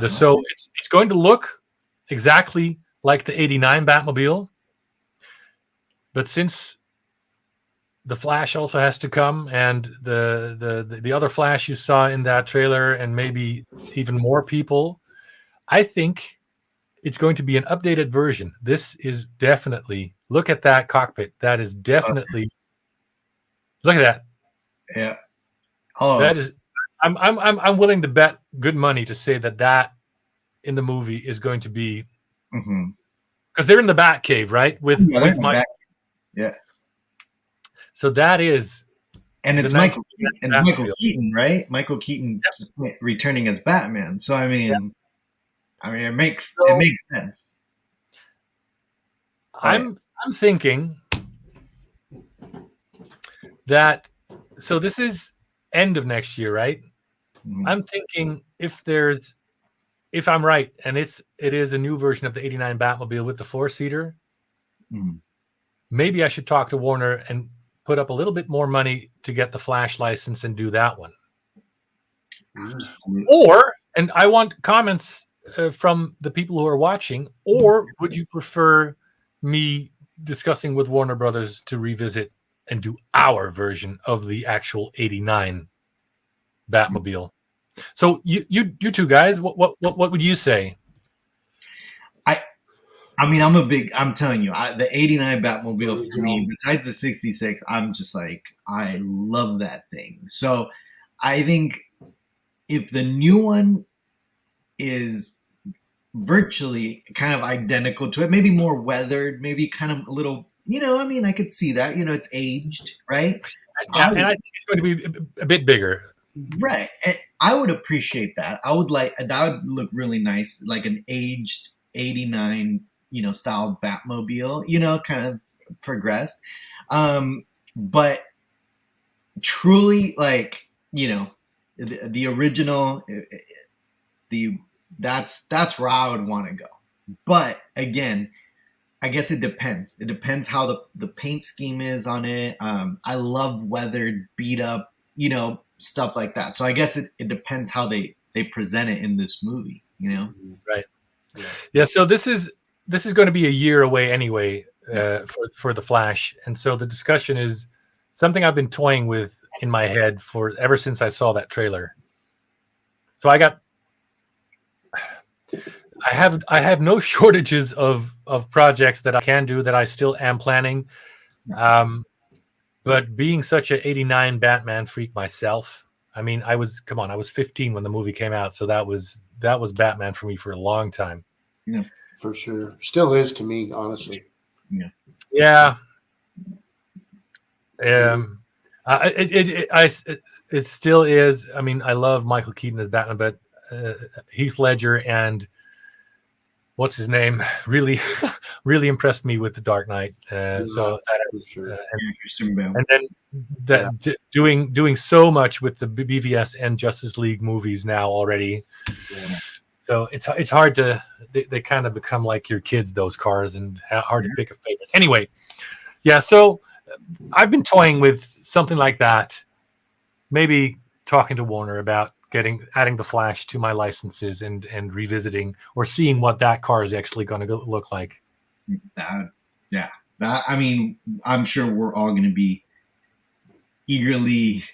So it's going to look exactly like the 89 Batmobile, but since the Flash also has to come, and the other Flash you saw in that trailer, and maybe even more people, I think it's going to be an updated version. This is definitely, look at that cockpit. That is definitely, look at that. Yeah. Oh, that is. I'm willing to bet good money to say that in the movie is going to be, because they're in the Batcave, right? With Mike. Yeah. So that is, and it's Michael Keaton, right? Michael Keaton returning as Batman. So I mean, it makes sense. I'm thinking that, so this is end of next year, right? I'm thinking if I'm right, and it is a new version of the 89 Batmobile with the 4-seater, maybe I should talk to Warner and put up a little bit more money to get the Flash license and do that one. And I want comments from the people who are watching, or would you prefer me discussing with Warner Brothers to revisit and do our version of the actual '89 Batmobile. So you two guys, what would you say? I mean, I'm telling you, the '89 Batmobile for me, besides the '66, I'm just like, I love that thing. So I think if the new one is virtually kind of identical to it, maybe more weathered, maybe kind of a little, I mean, I could see that, it's aged, right? Yeah, and I think it's going to be a bit bigger. Right. And I would appreciate that. That would look really nice, like an aged '89, style Batmobile, kind of progressed. But truly, like, the original, that's where I would want to go. But again, I guess it depends. It depends how the paint scheme is on it. I love weathered, beat up, stuff like that. So I guess it depends how they present it in this movie, Right. Yeah. So this is going to be a year away anyway for the Flash, and so the discussion is something I've been toying with in my head for ever since I saw that trailer. So I have no shortages of projects that I can do that I still am planning. But being such an '89 Batman freak myself, I mean, I was 15 when the movie came out, so that was Batman for me for a long time. Yeah, for sure, still is to me, honestly. Yeah. Yeah. It still is. I mean, I love Michael Keaton as Batman, but Heath Ledger and what's his name really impressed me with The Dark Knight. So and then doing so much with the BVS and Justice League movies now already. Yeah. So it's hard to they kind of become like your kids, those cars, and hard to pick a favorite. Anyway, yeah. So I've been toying with something like that. Maybe talking to Warner about adding the Flash to my licenses and revisiting or seeing what that car is actually going to look like. That I mean, I'm sure we're all going to be eagerly,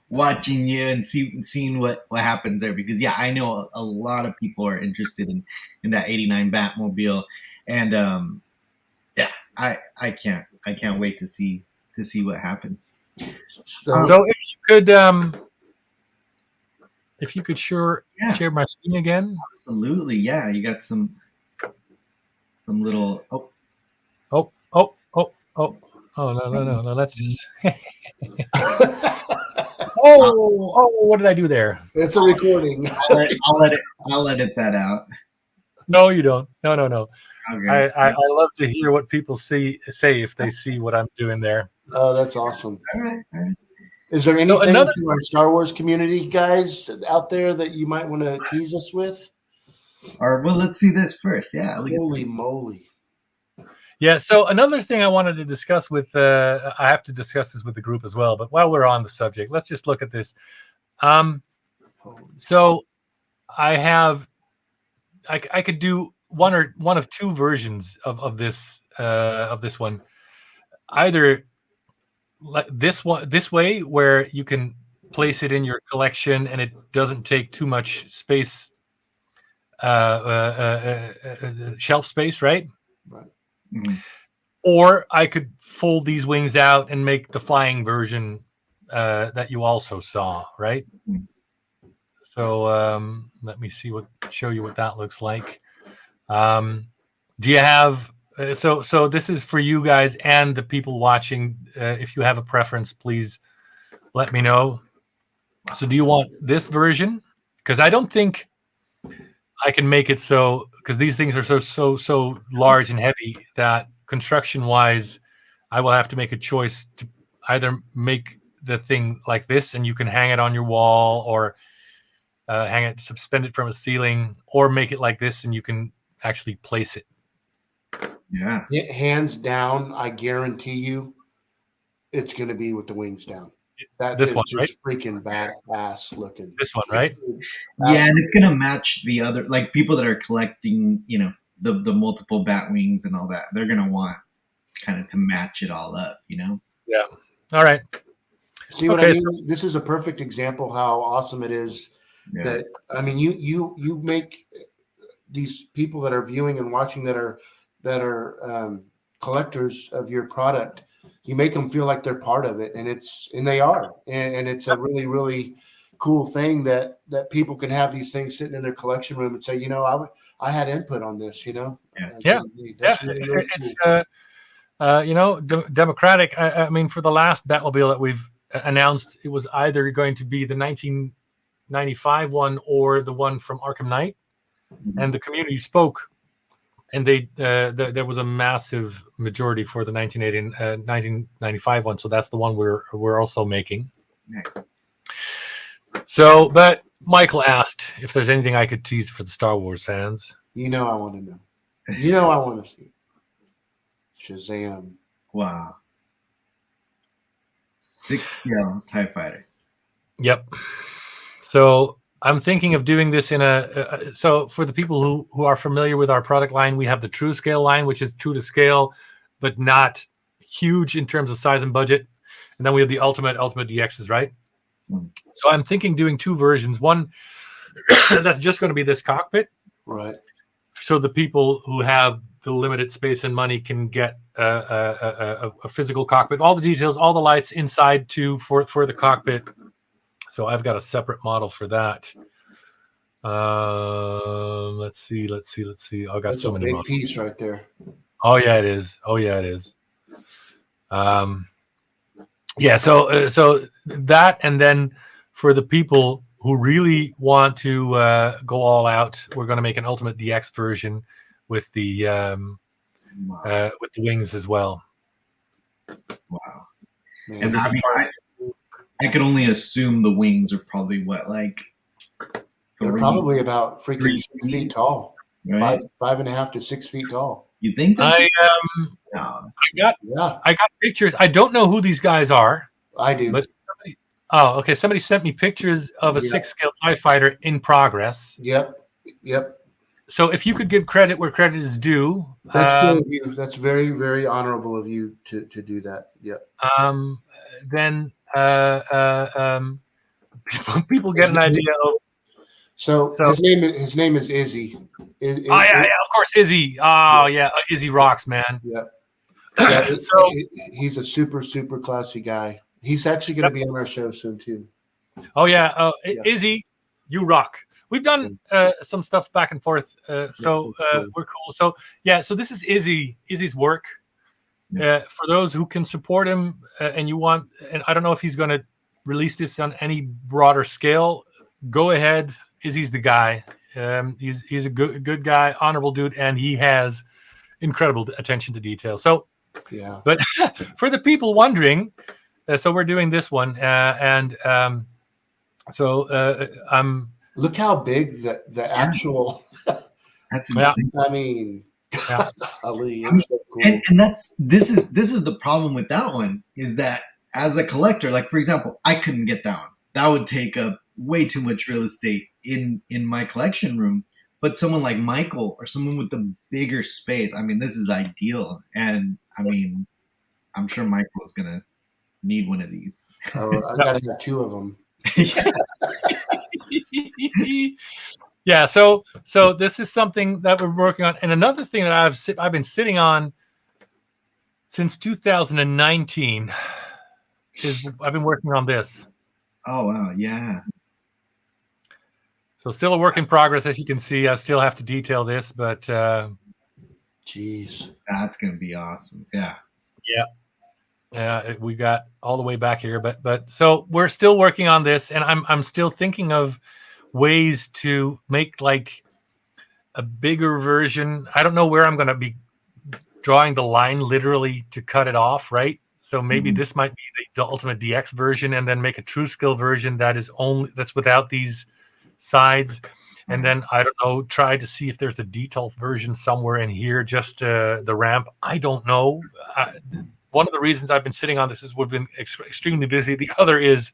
watching you and seeing what happens there, because I know a lot of people are interested in that '89 Batmobile, and I can't wait to see what happens. So if you could share my screen again. Absolutely. Yeah. You got some little, no. Let's just, what did I do there? It's a recording. I'll edit that out. No, you don't. No. Okay. I love to hear what people say if they see what I'm doing there. Oh, that's awesome. All right. Is there anything to our Star Wars community guys out there that you might want to tease us with? Or let's see this first. Yeah. Holy moly. Yeah. So another thing I wanted to discuss with I have to discuss this with the group as well. But while we're on the subject, let's just look at this. So I could do one of two versions of this one. Either like this way, where you can place it in your collection and it doesn't take too much space, shelf space, right? Mm-hmm. Or I could fold these wings out and make the flying version that you also saw, right? Mm-hmm. So let me show you what that looks like. Do you have? So this is for you guys and the people watching. If you have a preference, please let me know. So do you want this version? Because I don't think I can make it so, because these things are so large and heavy that construction-wise, I will have to make a choice to either make the thing like this and you can hang it on your wall, or suspend it from a ceiling, or make it like this and you can actually place it. Yeah. Hands down, I guarantee you it's going to be with the wings down. This one, just freaking badass looking. This one, right? Yeah, and it's going to match the other, like people that are collecting, the multiple bat wings and all that. They're gonna want kind of to match it all up, you know. Yeah. All right. See what I Okay. mean? This is a perfect example how awesome it is Yeah. that, I mean, you make these people that are viewing and watching that are collectors of your product, you make them feel like they're part of it, and they are, and it's a really, really cool thing that people can have these things sitting in their collection room and say, you know, I had input on this, you know. Yeah. That's really, really It's cool. you know, democratic. I mean, for the last Batmobile that we've announced, it was either going to be the 1995 one or the one from Arkham Knight, and the community spoke, and there was a massive majority for the 1995 one. So that's the one we're also making. Nice. So, but Michael asked if there's anything I could tease for the Star Wars fans. You know, I want to know. You know, I want to see Shazam. Wow. 6-scale TIE fighter. Yep. So I'm thinking of doing this in so for the people who are familiar with our product line, we have the true scale line, which is true to scale, but not huge in terms of size and budget. And then we have the ultimate DXs, right? So I'm thinking doing two versions. One that's just going to be this cockpit. Right. So the people who have the limited space and money can get a physical cockpit, all the details, all the lights inside too for the cockpit. So I've got a separate model for that. Let's see. I got That's so a many big models. piece right there. Oh yeah, it is. Yeah. So that, and then for the people who really want to go all out, we're going to make an Ultimate DX version with the wings as well. Wow. Man, And I mean, I could only assume the wings are probably what, like they're probably about freaking 3 6 feet tall, right? 5.5 to 6 feet tall. You think that? I got pictures. I don't know who these guys are. I do. But somebody sent me pictures of a 6-scale TIE fighter in progress. Yep. So if you could give credit where credit is due. That's good of you. That's very, very honorable of you to do that. Yep. Then people get an idea of. So his name is Izzy. Of course, Izzy. Izzy rocks, man. Yeah. So he's a super, super classy guy. He's actually going to be on our show soon too. Oh yeah, Izzy, you rock. We've done some stuff back and forth, so we're cool. So so this is Izzy's work. For those who can support him, and you want, and I don't know if he's going to release this on any broader scale. Go ahead, Izzy's the guy. He's a good guy, honorable dude, and he has incredible attention to detail. So but for the people wondering, so we're doing this one, I'm. Look how big the actual. That's insane. I mean, Ali, it's so cool. And this is the problem with that one, is that as a collector, like for example, I couldn't get that one. That would take up way too much real estate in my collection room. But someone like Michael or someone with the bigger space, I mean, this is ideal. And I mean, I'm sure Michael is gonna need one of these. Oh, I gotta have 2 of them. Yeah, so this is something that we're working on, and another thing that I've been sitting on since 2019 is I've been working on this. Oh wow, yeah. So still a work in progress, as you can see. I still have to detail this, but jeez, that's gonna be awesome. Yeah. We got all the way back here, but so we're still working on this, and I'm still thinking of ways to make like a bigger version. I don't know where I'm going to be drawing the line literally to cut it off, right? So maybe this might be the Ultimate DX version, and then make a true scale version that's without these sides. And then I don't know, try to see if there's a detailed version somewhere in here, just the ramp. I don't know. One of the reasons I've been sitting on this is we've been extremely busy. The other is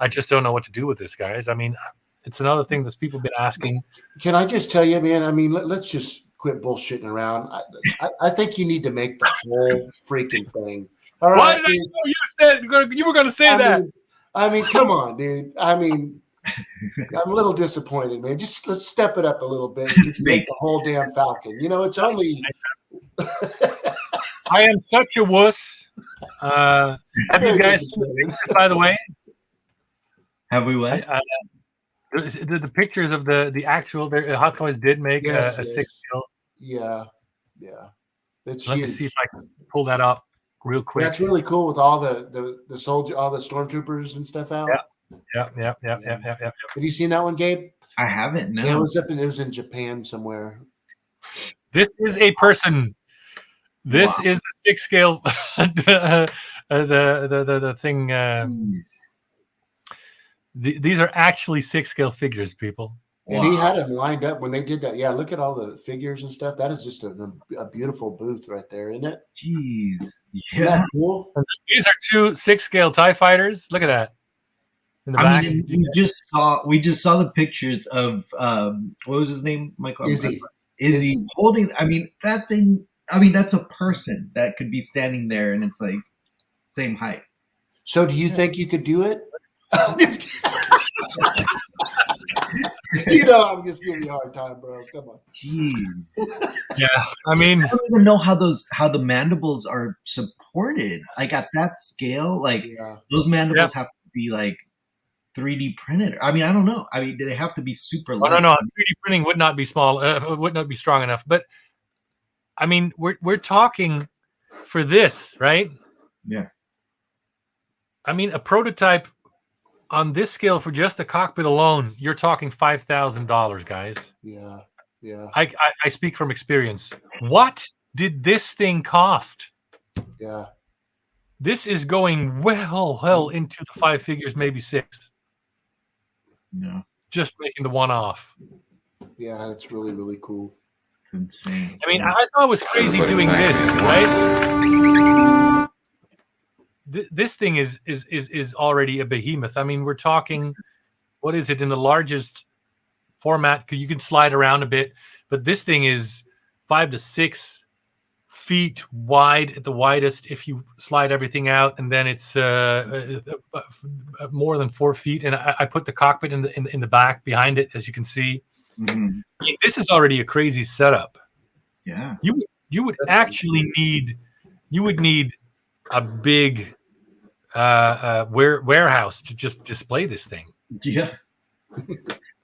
I just don't know what to do with this, guys. I mean, it's another thing that people have been asking. Can I just tell you, man? I mean, let's just quit bullshitting around. I think you need to make the whole freaking thing. All right. Why did I know you said you were going to say that? I mean, come on, dude. I mean, I'm a little disappointed, man. Just let's step it up a little bit. Just make the whole damn Falcon. You know, it's only. I am such a wuss. Have you guys seen the pictures, by the way? Have we what? The pictures of the actual Hot Toys did make a 6-scale. Yeah. That's Let huge. me see if I can pull that up real quick. That's really cool with all the soldier, all the stormtroopers and stuff out. Yeah. Have you seen that one, Gabe? I haven't. No. Yeah, it was in Japan somewhere. This is a person. This is the 6-scale. The thing. These are actually 6-scale figures, people. And he had them lined up when they did that. Yeah, look at all the figures and stuff. That is just a beautiful booth right there, isn't it? Jeez. Yeah. Cool. These are 2 6-scale TIE fighters. Look at that. In the back. Mean, we just saw the pictures of what was his name? Michael Izzy holding. I mean, that thing. I mean, that's a person that could be standing there, and it's like same height. So, do you think you could do it? You know, I'm just giving you a hard time, bro. Come on. Jeez. Yeah, I mean, I don't even know how the mandibles are supported. Like at that scale, like those mandibles have to be like 3D printed. I mean, I don't know. I mean, do they have to be super light? No. 3D printing would not be would not be strong enough. But I mean, we're talking for this, right? Yeah. I mean, a prototype on this scale for just the cockpit alone, you're talking $5,000, guys. Yeah. I speak from experience. What did this thing cost? Yeah. This is going well into the 5 figures, maybe 6. No. Just making the one-off. Yeah, that's really, really cool. It's insane. I mean, I thought it was crazy doing this, right? This thing is already a behemoth. I mean, we're talking, what is it in the largest format? You can slide around a bit, but this thing is 5 to 6 feet wide at the widest if you slide everything out, and then it's more than 4 feet. And I put the cockpit in the back behind it, as you can see. Mm-hmm. I mean, this is already a crazy setup. Yeah, you would actually need a big warehouse to just display this thing. Yeah.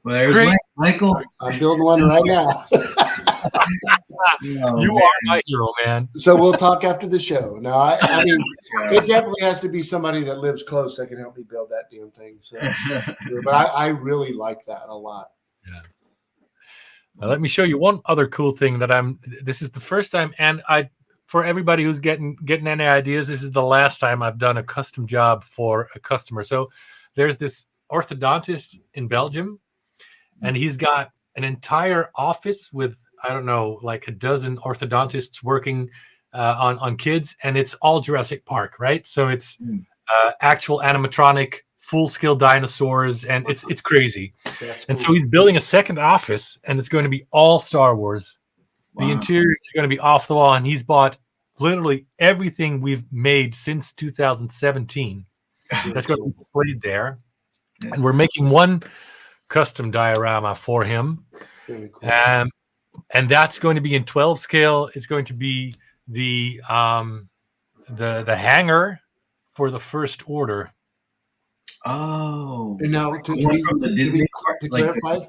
Well, there's Michael. I'm building one right now. You are my hero, man. So we'll talk after the show. No, I mean, it definitely has to be somebody that lives close that can help me build that damn thing. So, but I really like that a lot. Yeah. Now, let me show you one other cool thing that this is the first time, and for everybody who's getting any ideas, this is the last time I've done a custom job for a customer. So there's this orthodontist in Belgium, and he's got an entire office with, I don't know, like a dozen orthodontists working on kids, and it's all Jurassic Park, right? So it's actual animatronic, full-scale dinosaurs, and it's crazy. That's and cool. So he's building a second office, and it's going to be all Star Wars. Wow. The interior is going to be off the wall, and he's bought literally everything we've made since 2017 that's going to be displayed there. Yeah. And we're making one custom diorama for him. Very cool. And that's going to be in 12 scale. It's going to be the hangar for the First Order. Oh. And now to clarify,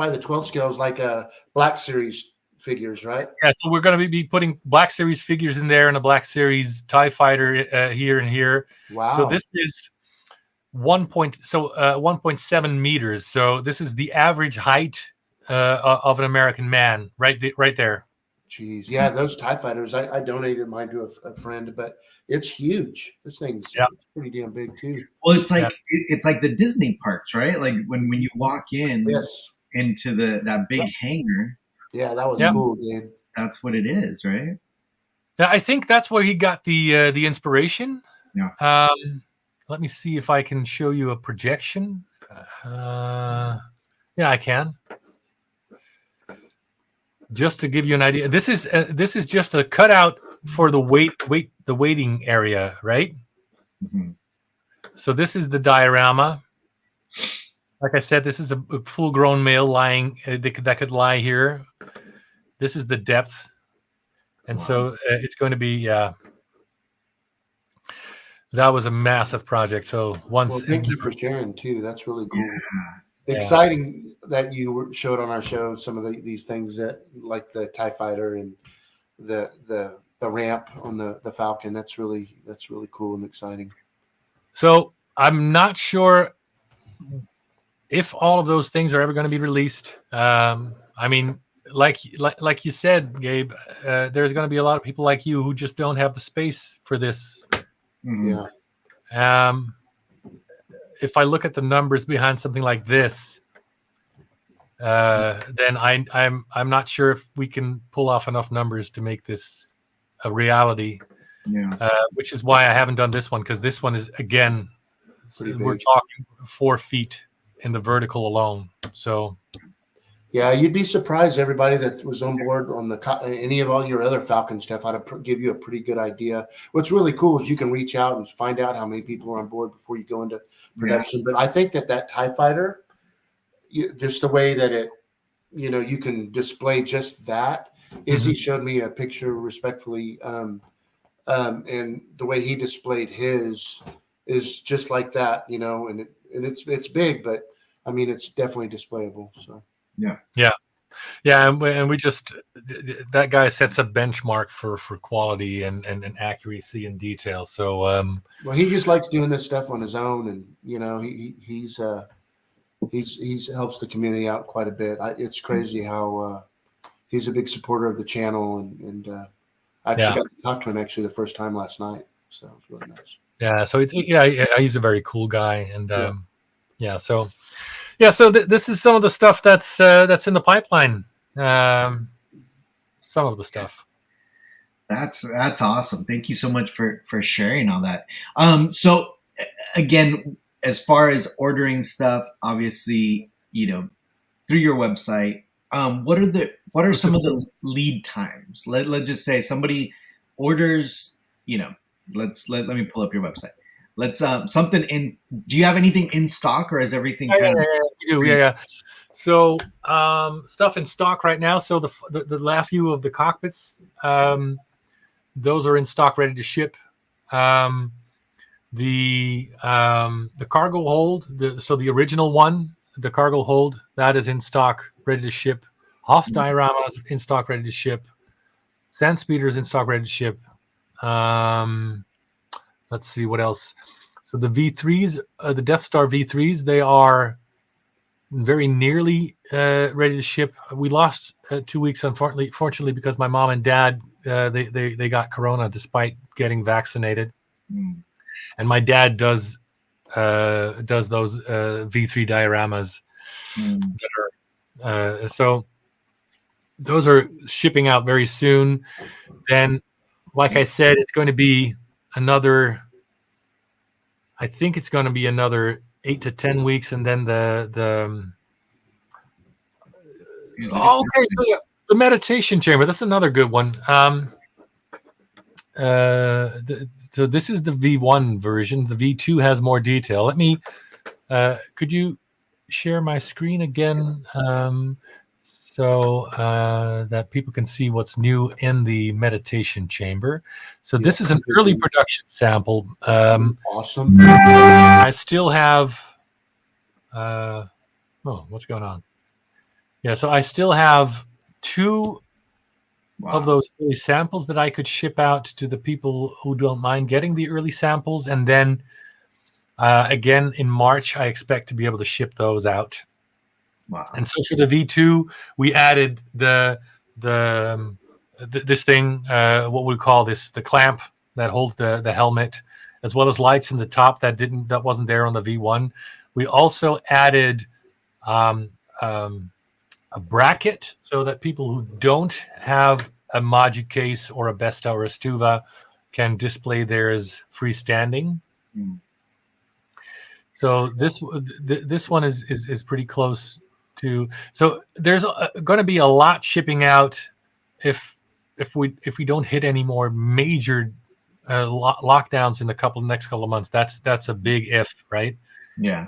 the 12 scale is like a Black Series figures, right? Yeah, so we're going to be putting Black Series figures in there and a Black Series TIE fighter here and here. Wow. So this is 1.7 meters. So this is the average height of an American man, right there. Jeez, yeah, those TIE fighters. I donated mine to a friend, but it's huge. This thing's pretty damn big too. Well, it's like it's like the Disney parks, right? Like when you walk in into that big hangar. Yeah, that was cool, dude. That's what it is, right? Yeah, I think that's where he got the inspiration. Yeah. Let me see if I can show you a projection. Yeah, I can. just to give you an idea, this is just a cutout for the the waiting area, right? Mm-hmm. So this is the diorama. Like I said, this is a full-grown male lying that could lie here. This is the depth, and so it's going to be. That was a massive project. So Well, thank you for sharing too. That's really cool. Yeah. Exciting that you showed on our show some of these things that, like the TIE fighter and the ramp on the Falcon. That's really cool and exciting. So I'm not sure if all of those things are ever going to be released. I mean, like you said, Gabe, there's going to be a lot of people like you who just don't have the space for this. Mm-hmm. Yeah. If I look at the numbers behind something like this, then I'm not sure if we can pull off enough numbers to make this a reality. Yeah. Which is why I haven't done this one, because this one is, again, we're talking 4 feet in the vertical alone. So yeah, you'd be surprised, everybody that was on board on any of all your other Falcon stuff. I'd give you a pretty good idea. What's really cool is you can reach out and find out how many people are on board before you go into production. But I think that TIE fighter, just the way that it, you can display just that. Izzy showed me a picture respectfully, and the way he displayed his is just like that, and it's big, but I mean, it's definitely displayable. So and we just, that guy sets a benchmark for quality and accuracy and detail. So well, he just likes doing this stuff on his own, and he's helps the community out quite a bit. It's crazy how he's a big supporter of the channel, and I actually got to talk to him actually the first time last night, so it's really nice. Yeah, so he's a very cool guy, and so this is some of the stuff that's in the pipeline. Some of the stuff. That's awesome. Thank you so much for sharing all that. So again, as far as ordering stuff, obviously, through your website, what are some of the lead times? Let's just say somebody orders, let me pull up your website. Let's something in. Do you have anything in stock, or is everything kind of? Yeah. So stuff in stock right now. So the last few of the cockpits, those are in stock, ready to ship. The cargo hold, the original one, the cargo hold, that is in stock, ready to ship. Hoth dioramas in stock, ready to ship. Sand speeders in stock, ready to ship. Let's see what else. So the V3s, the Death Star V3s, they are very nearly ready to ship. We lost 2 weeks, unfortunately, because my mom and dad they got corona despite getting vaccinated, and my dad does those V3 dioramas. So those are shipping out very soon. Then, like I said, it's going to be another. I think it's going to be another 8 to 10 weeks, and then the the meditation chamber. That's another good one. So this is the V1 version. The V2 has more detail. Let me. Could you share my screen again, so that people can see what's new in the meditation chamber? So this is an early production sample. Awesome. I still have. What's going on? Yeah, so I still have 2 of those early samples that I could ship out to the people who don't mind getting the early samples, and then again in March I expect to be able to ship those out. Wow! And so for the V2, we added this thing, what we call this, the clamp that holds the helmet, as well as lights in the top that wasn't there on the V1. We also added a bracket so that people who don't have a Maju case or a Besta or a Stuva can display theirs freestanding. So this one is pretty close So there's going to be a lot shipping out if we don't hit any more major lockdowns in the next couple of months. That's a big if, right? Yeah.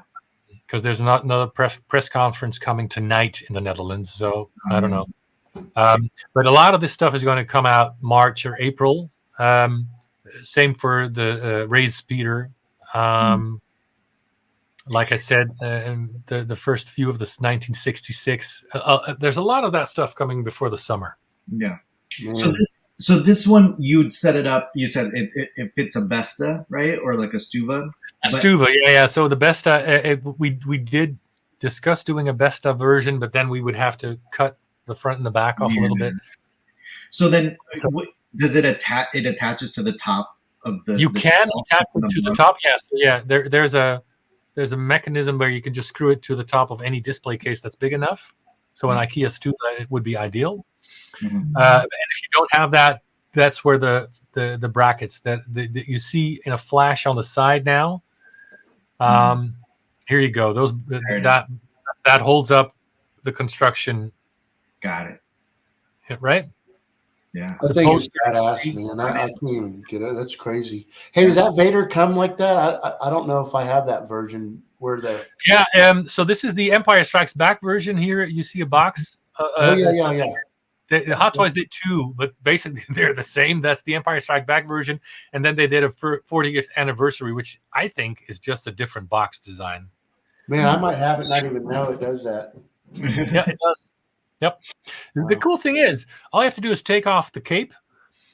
Because there's not another press conference coming tonight in the Netherlands, so I don't know. But a lot of this stuff is going to come out March or April. Same for the raised speeder. Like I said, the first few of this 1966. There's a lot of that stuff coming before the summer. Yeah. So this one, you'd set it up. You said it fits a Besta, right, or like a Stuva. Stuva, yeah. So the Besta, we did discuss doing a Besta version, but then we would have to cut the front and the back off a little bit. So then, does it attach? It attaches to the top of the. You can attach it to the top. Yes, yeah. There's a mechanism where you can just screw it to the top of any display case that's big enough. So an IKEA Stuva, it would be ideal. And if you don't have that, that's where the brackets that you see in a flash on the side now. Here you go. Those that holds up the construction. Got it. Right? Yeah. I think it's badass, man. I can't even get it. That's crazy. Hey, does that Vader come like that? I don't know if I have that version. So this is the Empire Strikes Back version here. You see a box. Yeah. The Hot Toys did too, but basically they're the same. That's the Empire Strikes Back version, and then they did a 40th anniversary, which I think is just a different box design. Man, I might have it, not even know it does that. Yeah, it does. Yep. Wow. The cool thing is, all you have to do is take off the cape.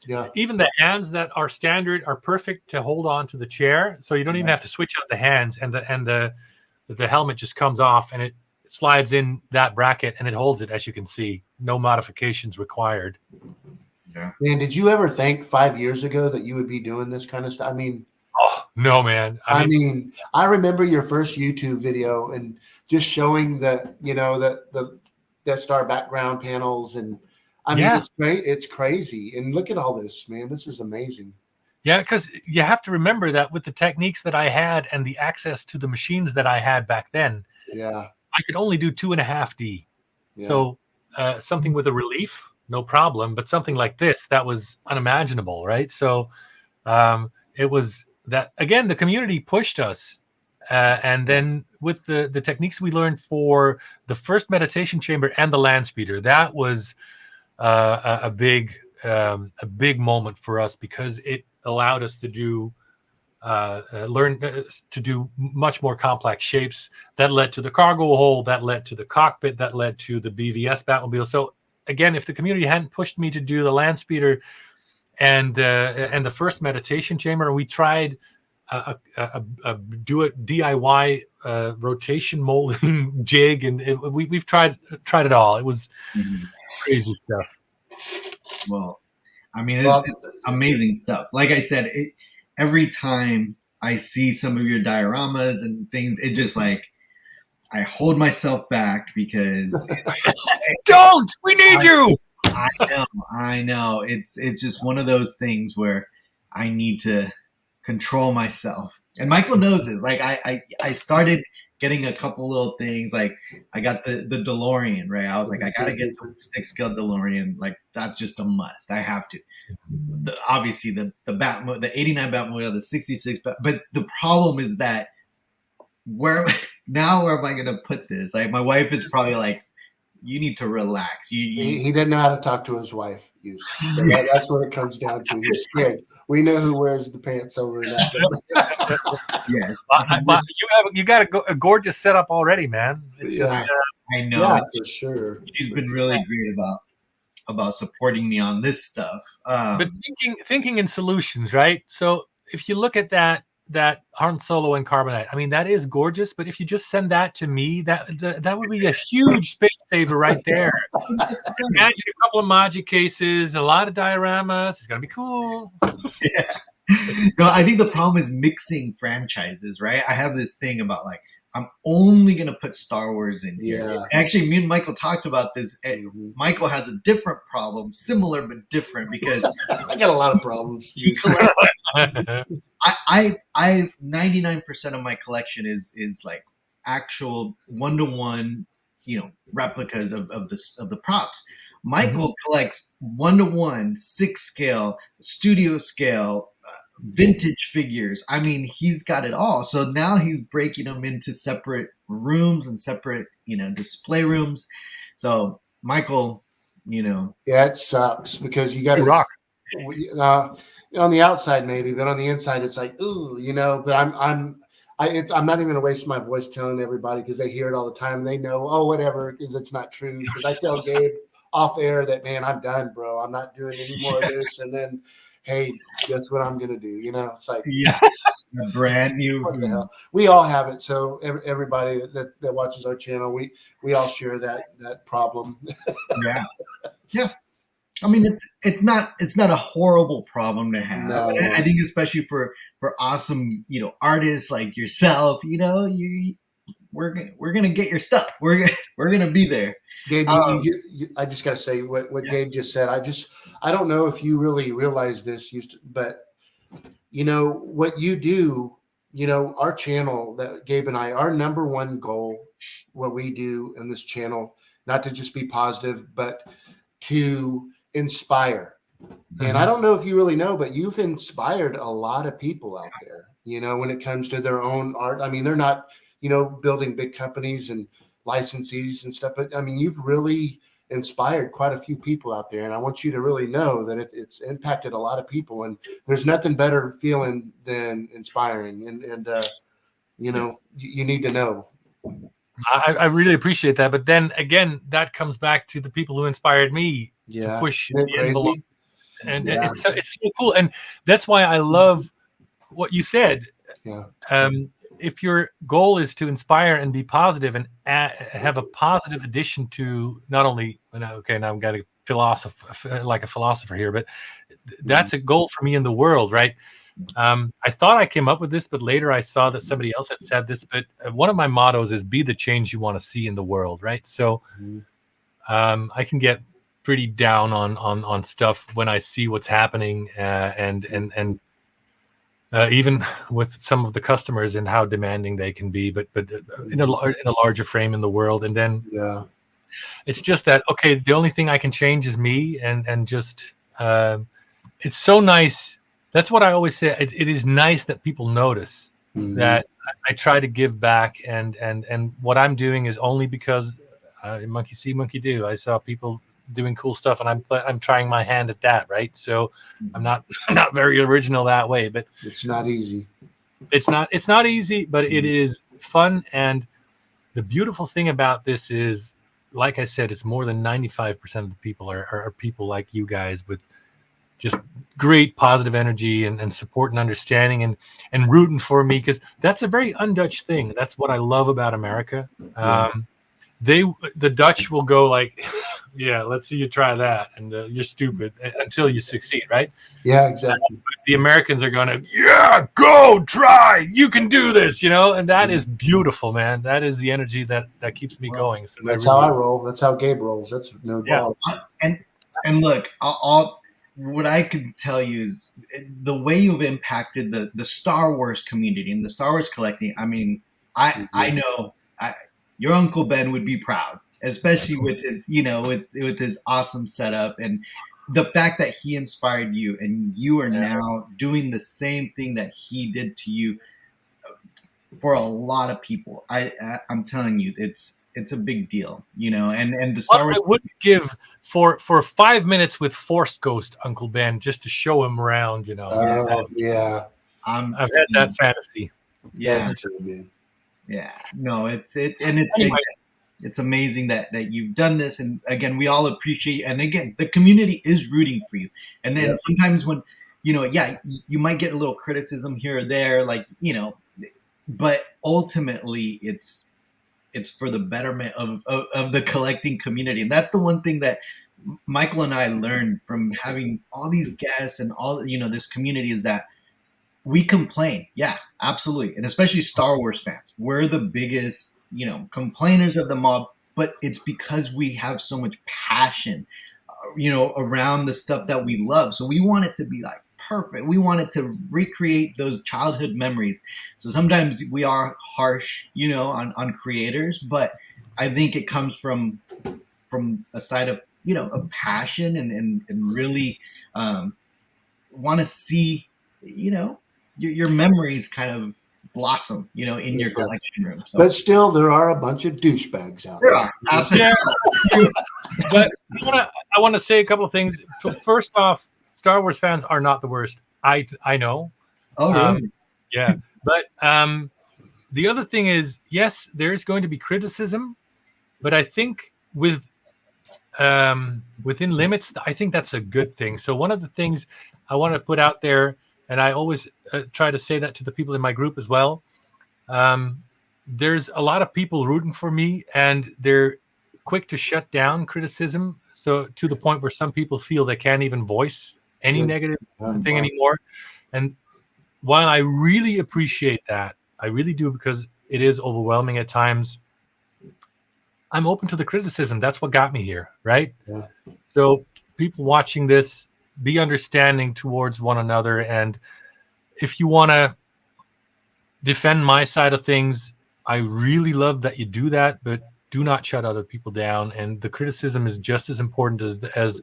Yeah. Even the hands that are standard are perfect to hold on to the chair, so you don't even have to switch out the hands, and the helmet just comes off and it slides in that bracket and it holds it, as you can see. No modifications required. Yeah. Man, did you ever think 5 years ago that you would be doing this kind of stuff? I mean, no, man. I mean, I remember your first YouTube video and just showing the Death Star background panels, and I mean, it's great. It's crazy. And look at all this, man. This is amazing. Yeah, because you have to remember that with the techniques that I had and the access to the machines that I had back then, I could only do 2.5D. Yeah. So something with a relief, no problem. But something like this, that was unimaginable, right? So it was that, again, the community pushed us. And then with the techniques we learned for the first meditation chamber and the land speeder, that was a big moment for us, because it allowed us to do learn to do much more complex shapes. That led to the cargo hold, that led to the cockpit, that led to the BVS Batmobile. So again, if the community hadn't pushed me to do the land speeder and the first meditation chamber, we tried do a DIY rotation molding jig, and we've tried it all. It was crazy stuff. Well, I mean, it's amazing stuff. Like I said, every time I see some of your dioramas and things, it just like, I hold myself back because don't. We need you. I know. It's just one of those things where I need to control myself. And Michael knows this. Like I started getting a couple little things. Like I got the DeLorean, right? I was like, I gotta get the 6-scale DeLorean. Like that's just a must. I have to. Obviously the Batmobile, the 89 Batmobile, the 66. But the problem is that where am I gonna put this? Like my wife is probably like, you need to relax. He didn't know how to talk to his wife. So that's what it comes down to. He's scared. We know who wears the pants over that. Yes, you got a gorgeous setup already, man. It's just, I know. Yeah, for sure. He's been really great about supporting me on this stuff. But thinking in solutions, right? So if you look at that Han Solo and Carbonite, I mean, that is gorgeous. But if you just send that to me, that would be a huge space saver right there. Imagine a couple of Magic cases, a lot of dioramas. It's gonna be cool. Yeah. No, I think the problem is mixing franchises, right? I have this thing about like, I'm only going to put Star Wars in here. Yeah. Actually, me and Michael talked about this. Michael has a different problem, similar but different, because I got a lot of problems. I 99% of my collection is like actual 1-to-1 replicas of the props. Michael collects 1-to-1, 6 scale, studio scale, vintage figures. I mean, he's got it all. So now he's breaking them into separate rooms and separate, display rooms. So Michael, Yeah, it sucks because you got You rock. to on the outside maybe, but on the inside it's like ooh, But I'm not even gonna waste my voice telling everybody because they hear it all the time. They know, oh, whatever, because it's not true. Because I tell Gabe off air that, man, I'm done, bro. I'm not doing any more of this. And then, hey, guess what I'm gonna do? It's like, yeah, a brand new. what the hell? We all have it. So everybody that watches our channel, we all share that problem. Yeah, yeah. I mean, it's not a horrible problem to have. No. And I think especially for awesome artists like yourself, we're gonna get your stuff. We're gonna be there. Gabe, I just got to say what Gabe just said. I don't know if you really realize this, but what you do. Our channel, that Gabe and I, our number one goal, what we do in this channel, not to just be positive, but to inspire. And I don't know if you really know, but you've inspired a lot of people out there, when it comes to their own art. I mean, they're not, building big companies and licensees and stuff, but I mean, you've really inspired quite a few people out there. And I want you to really know that it's impacted a lot of people, and there's nothing better feeling than inspiring. And you need to know. I really appreciate that. But then again, that comes back to the people who inspired me to push the envelope. And it's so cool. And that's why I love what you said. Yeah. If your goal is to inspire and be positive and have a positive addition to not only, okay, now I've got a philosopher here, but that's a goal for me in the world, right? I thought I came up with this, but later I saw that somebody else had said this. But one of my mottos is be the change you want to see in the world, right? So I can get pretty down on stuff when I see what's happening, and even with some of the customers and how demanding they can be, but in a larger frame in the world. And then it's just that, okay, the only thing I can change is me, and just it's so nice. That's what I always say. It is nice that people notice that I try to give back, and what I'm doing is only because monkey see, monkey do. I saw people doing cool stuff, and I'm trying my hand at that, right? So I'm not very original that way, but it's not easy. It's not easy, but it is fun. And the beautiful thing about this is, like I said, it's more than 95% of the people are people like you guys with just great positive energy and support and understanding and rooting for me, because that's a very un-Dutch thing. That's what I love about America. The Dutch will go like, yeah, let's see you try that, and you're stupid until you succeed, right? Yeah, exactly. The Americans are going to, yeah, go try, you can do this, and that is beautiful, man. That is the energy that keeps me going. So that's how I roll. That's how Gabe rolls. That's no doubt. And look, what I can tell you is the way you've impacted the Star Wars community and the Star Wars collecting. I mean, I know your Uncle Ben would be proud, especially with his, with his awesome setup, and the fact that he inspired you, and you are now doing the same thing that he did to you for a lot of people. I'm telling you, it's a big deal, and the Star Wars. I wouldn't give for 5 minutes with Force Ghost Uncle Ben just to show him around, Yeah. I've had that fantasy. Yeah. Yeah, no, it's amazing that you've done this, and again, we all appreciate, and again, the community is rooting for you. And then sometimes when you might get a little criticism here or there, but ultimately it's for the betterment of the collecting community, and that's the one thing that Michael and I learned from having all these guests and all this community is that we complain. Yeah, absolutely. And especially Star Wars fans. We're the biggest, complainers of the mob, but it's because we have so much passion, around the stuff that we love. So we want it to be like perfect. We want it to recreate those childhood memories. So sometimes we are harsh, on creators, but I think it comes from a side of, of passion and really want to see, your memories kind of blossom, in your collection room. So. But still, there are a bunch of douchebags out There there. are. Absolutely. But I want to say a couple of things. So first off, Star Wars fans are not the worst. I know. Oh, really? Yeah. But the other thing is, yes, there's going to be criticism, but I think within limits, I think that's a good thing. So one of the things I want to put out there, and I always try to say that to the people in my group as well, there's a lot of people rooting for me, and they're quick to shut down criticism. So to the point where some people feel they can't even voice any negative thing anymore. And while I really appreciate that, I really do, because it is overwhelming at times, I'm open to the criticism. That's what got me here, right? Yeah. So people watching this, be understanding towards one another. And if you want to defend my side of things, I really love that you do that, but do not shut other people down. And the criticism is just as important as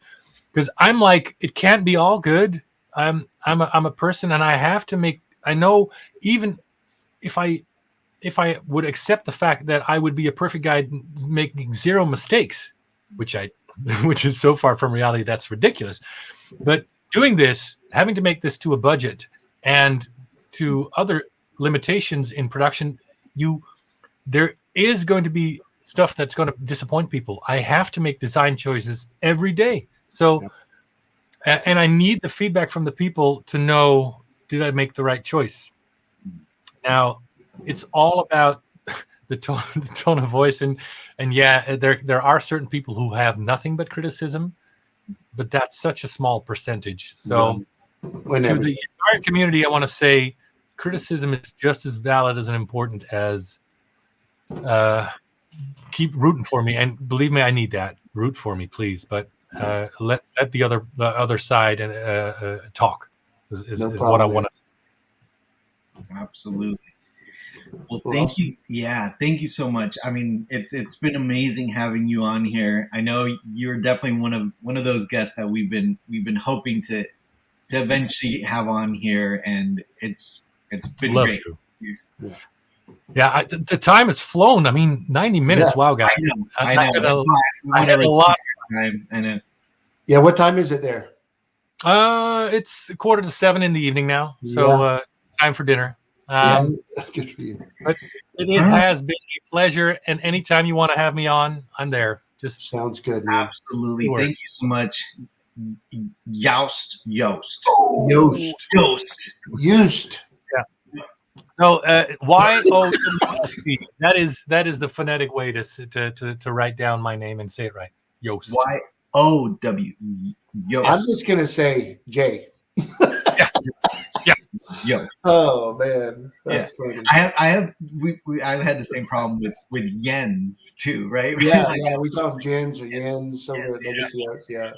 because I'm like, it can't be all good. I'm a person, and I have to make, I know, even if I would accept the fact that I would be a perfect guy making zero mistakes, which is so far from reality, that's ridiculous. But doing this, having to make this to a budget and to other limitations in production, there is going to be stuff that's going to disappoint people. I have to make design choices every day. So, and I need the feedback from the people to know, did I make the right choice? Now, it's all about the tone of voice, and yeah, there are certain people who have nothing but criticism, but that's such a small percentage. So, to the entire community, I want to say, criticism is just as valid as and important as keep rooting for me, and believe me, I need that. Root for me, please, but let the other side talk is what I want to. Absolutely. Well, thank you. Yeah, thank you so much. I mean, it's been amazing having you on here. I know you're definitely one of those guests that we've been hoping to eventually have on here, and it's been Love great. To. Yeah, the time has flown. I mean, 90 minutes. Yeah, wow, guys. I know. I had a lot of time. I know. Yeah, what time is it there? It's 6:45 in the evening now. So time for dinner. Good for you. But it has been a pleasure, and anytime you want to have me on, I'm there. Just sounds good, man. Absolutely. Thank you so much. Yost. Oh, Yost. Yeah. So YOWST. That is the phonetic way to write down my name and say it right. Yost. YOW. Yost. I'm just gonna say J. Yeah. Yost. Oh man, that's funny. I've had the same problem with yens too, right? Yeah, we call them Jens or Yens. Somewhere Legacy Arts. Yeah.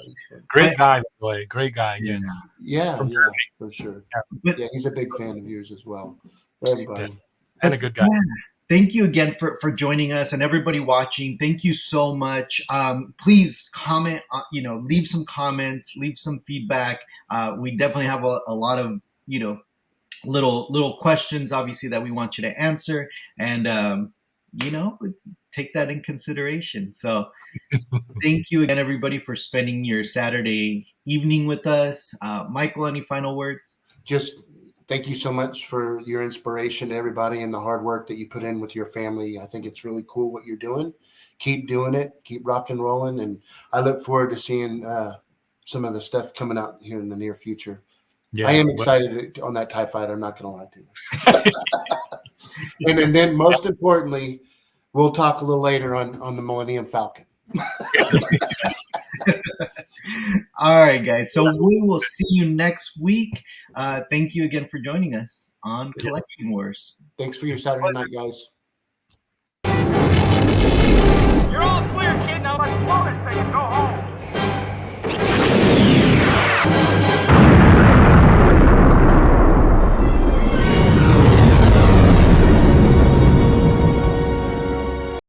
Great guy, by the way. Great guy, Jens. Yeah, for sure. Yeah, he's a big fan of yours as well. Everybody. And a good guy. Yeah. Thank you again for joining us, and everybody watching. Thank you so much. Please comment, leave some comments, leave some feedback. We definitely have a lot of, little questions, obviously, that we want you to answer, and, take that in consideration. So thank you again, everybody, for spending your Saturday evening with us. Michael, any final words? Just thank you so much for your inspiration to everybody and the hard work that you put in with your family. I think it's really cool what you're doing. Keep doing it. Keep rock and rolling. And I look forward to seeing some of the stuff coming out here in the near future. Yeah, I am excited on that TIE fighter. I'm not going to lie to you. And then most importantly, we'll talk a little later on the Millennium Falcon. All right, guys. So we will see you next week. Thank you again for joining us on Collection Wars. Thanks for your Saturday night, guys. You're all clear.